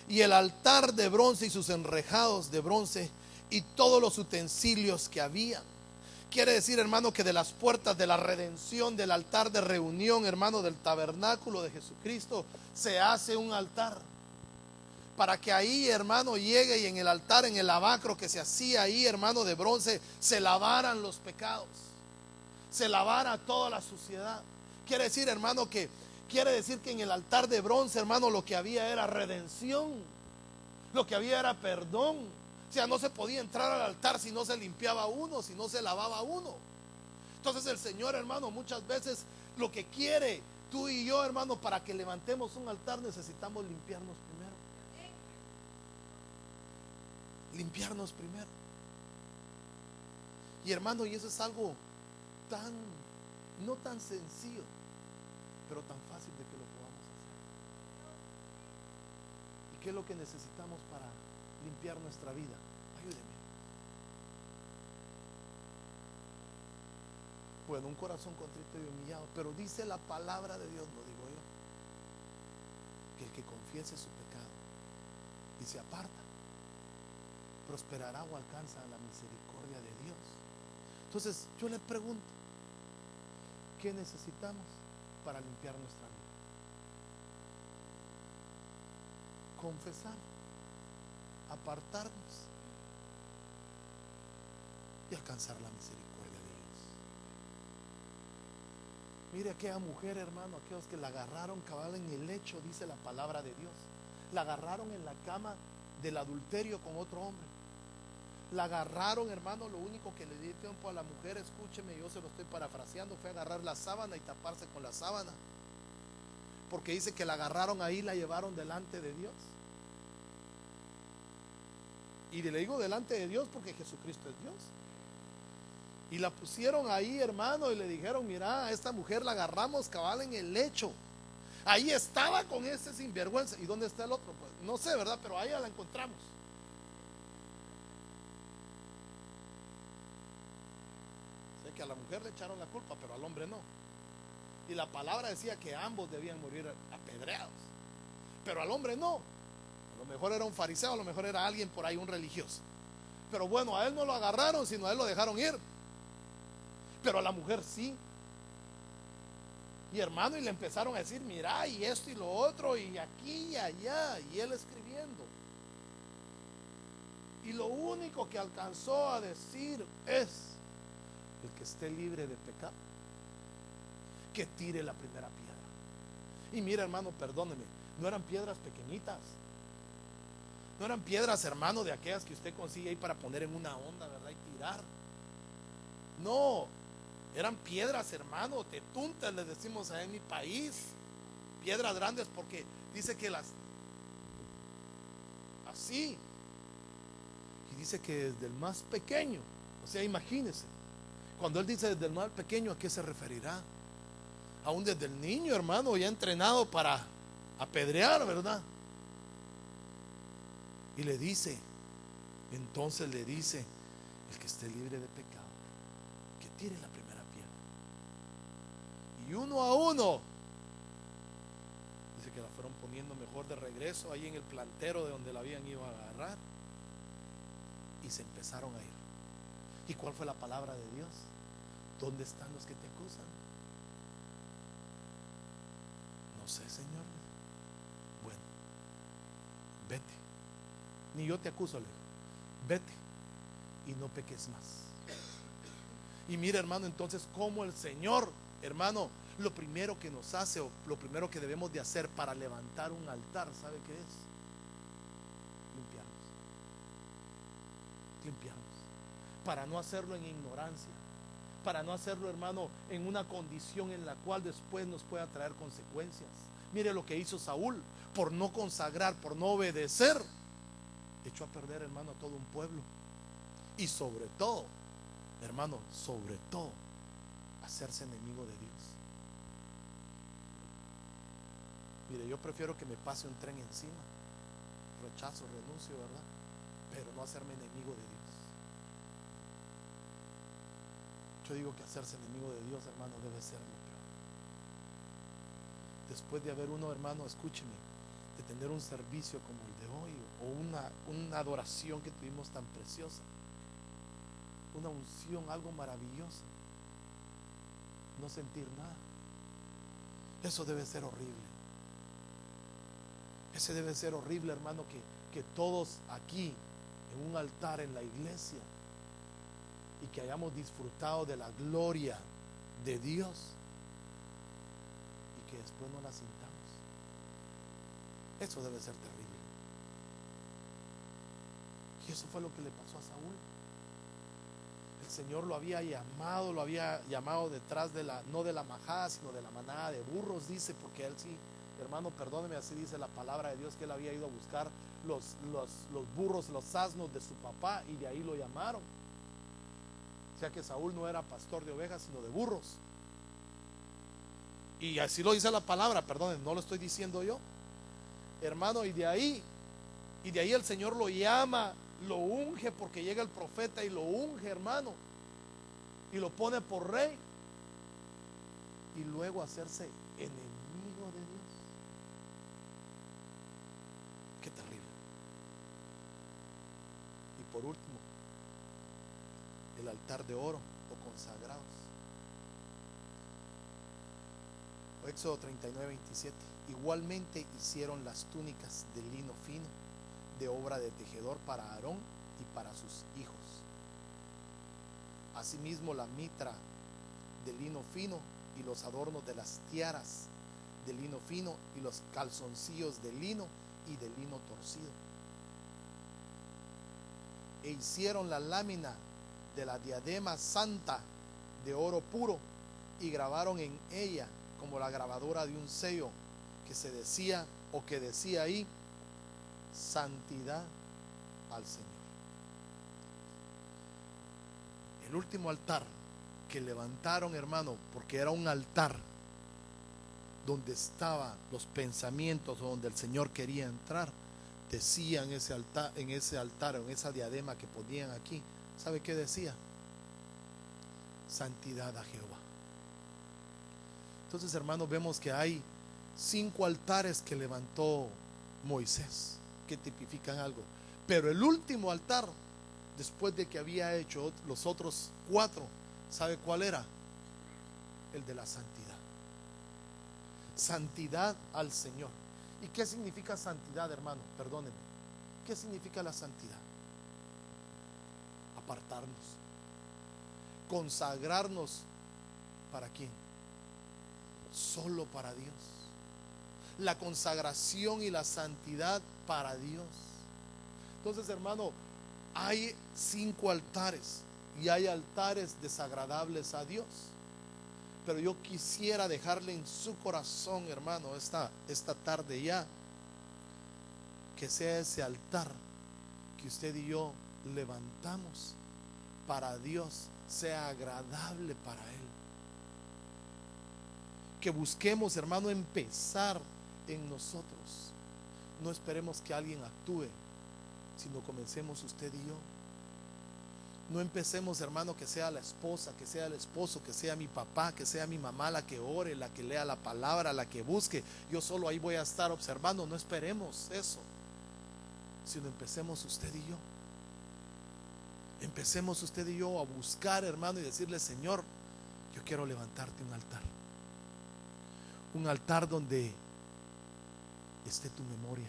y el altar de bronce y sus enrejados de bronce y todos los utensilios que había. Quiere decir, hermano, que de las puertas de la redención, del altar de reunión, hermano, del tabernáculo de Jesucristo, se hace un altar. Para que ahí, hermano, llegue y en el altar, en el lavacro que se hacía ahí, hermano, de bronce, se lavaran los pecados, se lavara toda la suciedad. Quiere decir, hermano, que en el altar de bronce, hermano, lo que había era redención, lo que había era perdón. O sea, no se podía entrar al altar si no se limpiaba uno, si no se lavaba uno. Entonces el Señor, hermano, muchas veces lo que quiere tú y yo, hermano, para que levantemos un altar necesitamos limpiarnos primero. Limpiarnos primero. Y hermano, y eso es algo no tan sencillo, pero tan fácil de que lo podamos hacer. ¿Y qué es lo que necesitamos para limpiar nuestra vida? Ayúdeme. Bueno, un corazón contrito y humillado, pero dice la palabra de Dios, no digo yo, que el que confiese su pecado y se aparta, prosperará o alcanza la misericordia de Dios. Entonces yo le pregunto, ¿qué necesitamos para limpiar nuestra vida? Confesar, apartarnos y alcanzar la misericordia de Dios. Mire aquella mujer, hermano, aquellos que la agarraron cabal en el lecho, dice la palabra de Dios. La agarraron en la cama del adulterio con otro hombre. La agarraron, hermano, lo único que le di tiempo a la mujer, escúcheme, yo se lo estoy parafraseando, fue agarrar la sábana y taparse con la sábana. Porque dice que la agarraron ahí y la llevaron delante de Dios. Y le digo delante de Dios porque Jesucristo es Dios. Y la pusieron ahí, hermano, y le dijeron, mira, a esta mujer la agarramos cabal en el lecho. Ahí estaba con ese sinvergüenza. ¿Y dónde está el otro? Pues no sé, ¿verdad? Pero ahí la encontramos. Sé que a la mujer le echaron la culpa, pero al hombre no. Y la palabra decía que ambos debían morir apedreados, pero al hombre no. A lo mejor era un fariseo, a lo mejor era alguien por ahí, un religioso. Pero bueno, a él no lo agarraron, sino a él lo dejaron ir. Pero a la mujer sí. Y hermano, y le empezaron a decir, mira, y esto y lo otro, y aquí y allá, y él escribiendo. Y lo único que alcanzó a decir es, el que esté libre de pecado, que tire la primera piedra. Y mira, hermano, perdóneme, no eran piedras pequeñitas. No eran piedras, hermano, de aquellas que usted consigue ahí para poner en una onda, ¿verdad? Y tirar. No, eran piedras, hermano, tetuntas, les decimos allá en mi país. Piedras grandes, porque dice que las así. Y dice que desde el más pequeño, o sea, imagínese, cuando él dice desde el más pequeño, ¿a qué se referirá? Aún desde el niño, hermano, ya entrenado para apedrear, ¿verdad? Y le dice, entonces le dice, el que esté libre de pecado, que tire la primera piedra. Y uno a uno, dice que la fueron poniendo mejor de regreso ahí en el plantero de donde la habían ido a agarrar. Y se empezaron a ir. ¿Y cuál fue la palabra de Dios? ¿Dónde están los que te acusan? No sé, Señor. Bueno, vete. Ni yo te acuso, le digo. Vete y no peques más. Y mira, hermano, entonces como el Señor, hermano, lo primero que nos hace, o lo primero que debemos de hacer para levantar un altar, ¿sabe qué es? Limpiarnos. Para no hacerlo en ignorancia, para no hacerlo, hermano, en una condición en la cual después nos pueda traer consecuencias. Mire lo que hizo Saúl, por no consagrar, por no obedecer, echó a perder, hermano, a todo un pueblo. Y sobre todo, hermano, sobre todo, hacerse enemigo de Dios. Mire, yo prefiero que me pase un tren encima, rechazo, renuncio, ¿verdad? Pero no hacerme enemigo de Dios. Yo digo que hacerse enemigo de Dios, hermano, debe ser lo peor. Después de haber uno, hermano, escúcheme, de tener un servicio como el de hoy, o una adoración que tuvimos tan preciosa, una unción, algo maravilloso, no sentir nada, eso debe ser horrible. Ese debe ser horrible, hermano, que todos aquí en un altar en la iglesia, y que hayamos disfrutado de la gloria de Dios y que después no la sintamos. Eso debe ser terrible. Y eso fue lo que le pasó a Saúl. El Señor lo había llamado detrás de no de la majada, sino de la manada de burros, dice, porque él sí, hermano, perdóneme, así dice la palabra de Dios, que él había ido a buscar los burros, los asnos de su papá, y de ahí lo llamaron. O sea que Saúl no era pastor de ovejas, sino de burros. Y así lo dice la palabra, perdón, no lo estoy diciendo yo, hermano. Y de ahí el Señor lo llama, lo unge, porque llega el profeta y lo unge, hermano, y lo pone por rey, y luego hacerse enemigo de Dios. Qué terrible. Y por último, el altar de oro o consagrados. Éxodo 39:27. Igualmente hicieron las túnicas de lino fino, de obra de tejedor, para Aarón y para sus hijos. Asimismo la mitra de lino fino y los adornos de las tiaras de lino fino y los calzoncillos de lino y de lino torcido. E hicieron la lámina de la diadema santa de oro puro y grabaron en ella como la grabadora de un sello que decía ahí: santidad al Señor. El último altar que levantaron, hermano, porque era un altar donde estaban los pensamientos, donde el Señor quería entrar, decía en ese altar, en esa diadema que ponían aquí, ¿sabe qué decía? Santidad a Jehová. Entonces, hermanos, vemos que hay 5 altares que levantó Moisés, que tipifican algo. Pero el último altar, después de que había hecho los otros 4, ¿sabe cuál era? El de la santidad. Santidad al Señor. ¿Y qué significa santidad, hermano? Perdónenme. ¿Qué significa la santidad? Apartarnos, consagrarnos. ¿Para quién? Solo para Dios. La consagración y la santidad para Dios. Entonces, hermano, hay 5 altares y hay altares desagradables a Dios, pero yo quisiera dejarle en su corazón, hermano, esta tarde ya, que sea ese altar que usted y yo levantamos para Dios, sea agradable para Él. Que busquemos, hermano, empezar en nosotros. No esperemos que alguien actúe, sino comencemos usted y yo. No empecemos, hermano, que sea la esposa, que sea el esposo, que sea mi papá, que sea mi mamá la que ore, la que lea la palabra, la que busque. Yo solo ahí voy a estar observando. No esperemos eso, sino empecemos usted y yo. Empecemos usted y yo a buscar, hermano, y decirle: Señor, yo quiero levantarte un altar. Un altar donde esté tu memoria.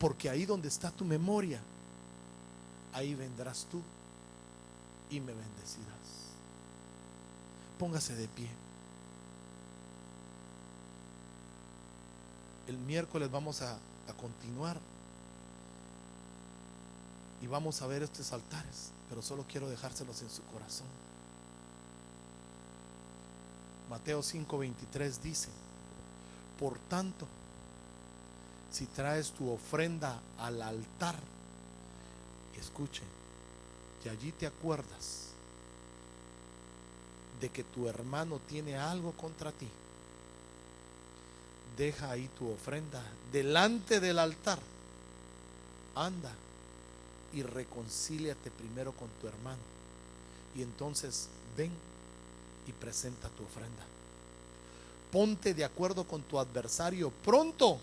Porque ahí donde está tu memoria, ahí vendrás tú y me bendecirás. Póngase de pie. El miércoles vamos a continuar y vamos a ver estos altares, pero solo quiero dejárselos en su corazón. Mateo 5:23 dice: por tanto, si traes tu ofrenda al altar, escuche, y allí te acuerdas de que tu hermano tiene algo contra ti, deja ahí tu ofrenda delante del altar, anda y reconcíliate primero con tu hermano y entonces ven y presenta tu ofrenda. Ponte de acuerdo con tu adversario pronto,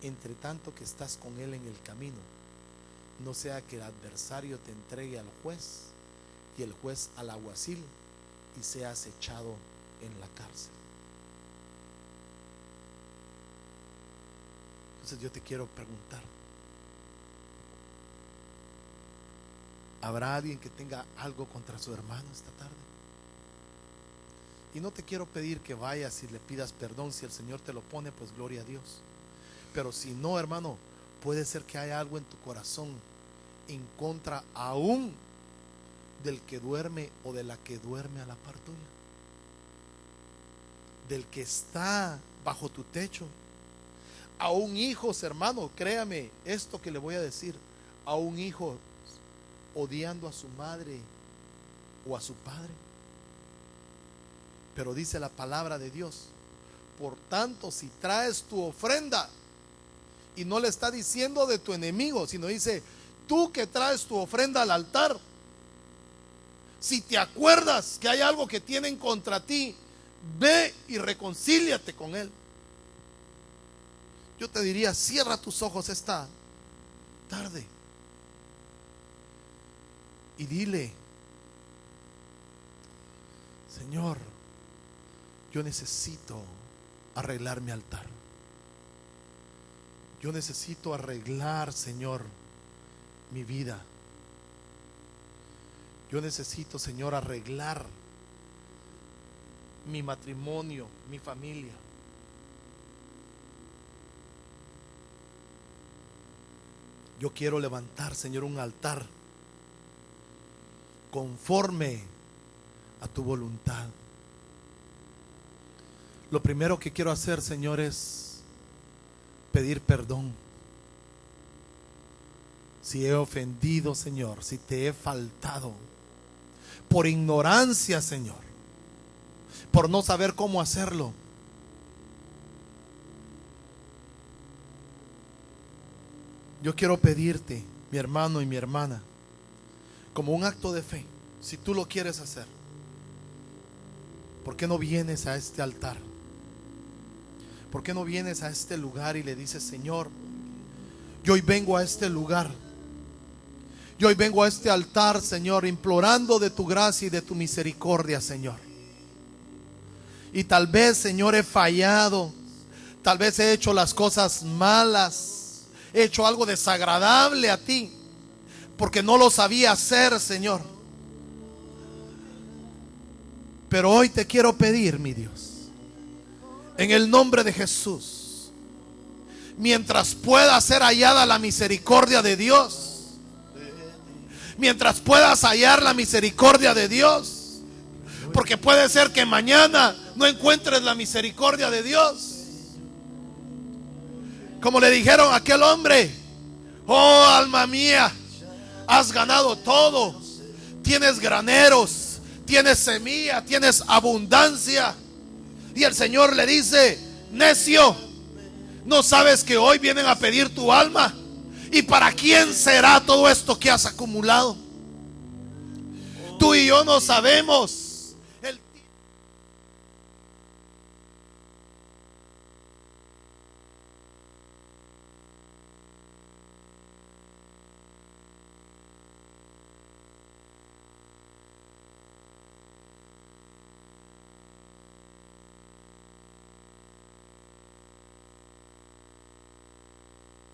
entre tanto que estás con él en el camino. No sea que el adversario te entregue al juez y el juez al alguacil y seas echado en la cárcel. Entonces yo te quiero preguntar, ¿habrá alguien que tenga algo contra su hermano esta tarde? Y no te quiero pedir que vayas y le pidas perdón. Si el Señor te lo pone, pues gloria a Dios. Pero si no, hermano, puede ser que haya algo en tu corazón en contra aún del que duerme o de la que duerme a la par tuya, del que está bajo tu techo. Aún hijos, hermano, créame esto que le voy a decir, aún hijos odiando a su madre o a su padre. Pero dice la palabra de Dios, por tanto, si traes tu ofrenda, y no le está diciendo de tu enemigo, sino dice, tú que traes tu ofrenda al altar, si te acuerdas que hay algo que tienen contra ti, ve y reconcíliate con él. Yo te diría, cierra tus ojos esta tarde y dile, Señor, yo necesito arreglar mi altar. Yo necesito arreglar, Señor, mi vida. Yo necesito, Señor, arreglar mi matrimonio, mi familia. Yo quiero levantar, Señor, un altar conforme a tu voluntad. Lo primero que quiero hacer, Señor, es pedir perdón. Si he ofendido, Señor, si te he faltado, por ignorancia, Señor, por no saber cómo hacerlo. Yo quiero pedirte, mi hermano y mi hermana, como un acto de fe, si tú lo quieres hacer, ¿por qué no vienes a este altar? ¿Por qué no vienes a este lugar y le dices, Señor, yo hoy vengo a este lugar, yo hoy vengo a este altar, Señor, implorando de tu gracia y de tu misericordia, Señor? Y tal vez, Señor, he fallado, tal vez he hecho las cosas malas, he hecho algo desagradable a ti, porque no lo sabía hacer, Señor. Pero hoy te quiero pedir, mi Dios, en el nombre de Jesús, mientras pueda ser hallada la misericordia de Dios, mientras puedas hallar la misericordia de Dios, porque puede ser que mañana no encuentres la misericordia de Dios. Como le dijeron a aquel hombre, oh alma mía, has ganado todo, tienes graneros, tienes semilla, tienes abundancia. Y el Señor le dice, necio, ¿no sabes que hoy vienen a pedir tu alma? ¿Y para quién será todo esto que has acumulado? Tú y yo no sabemos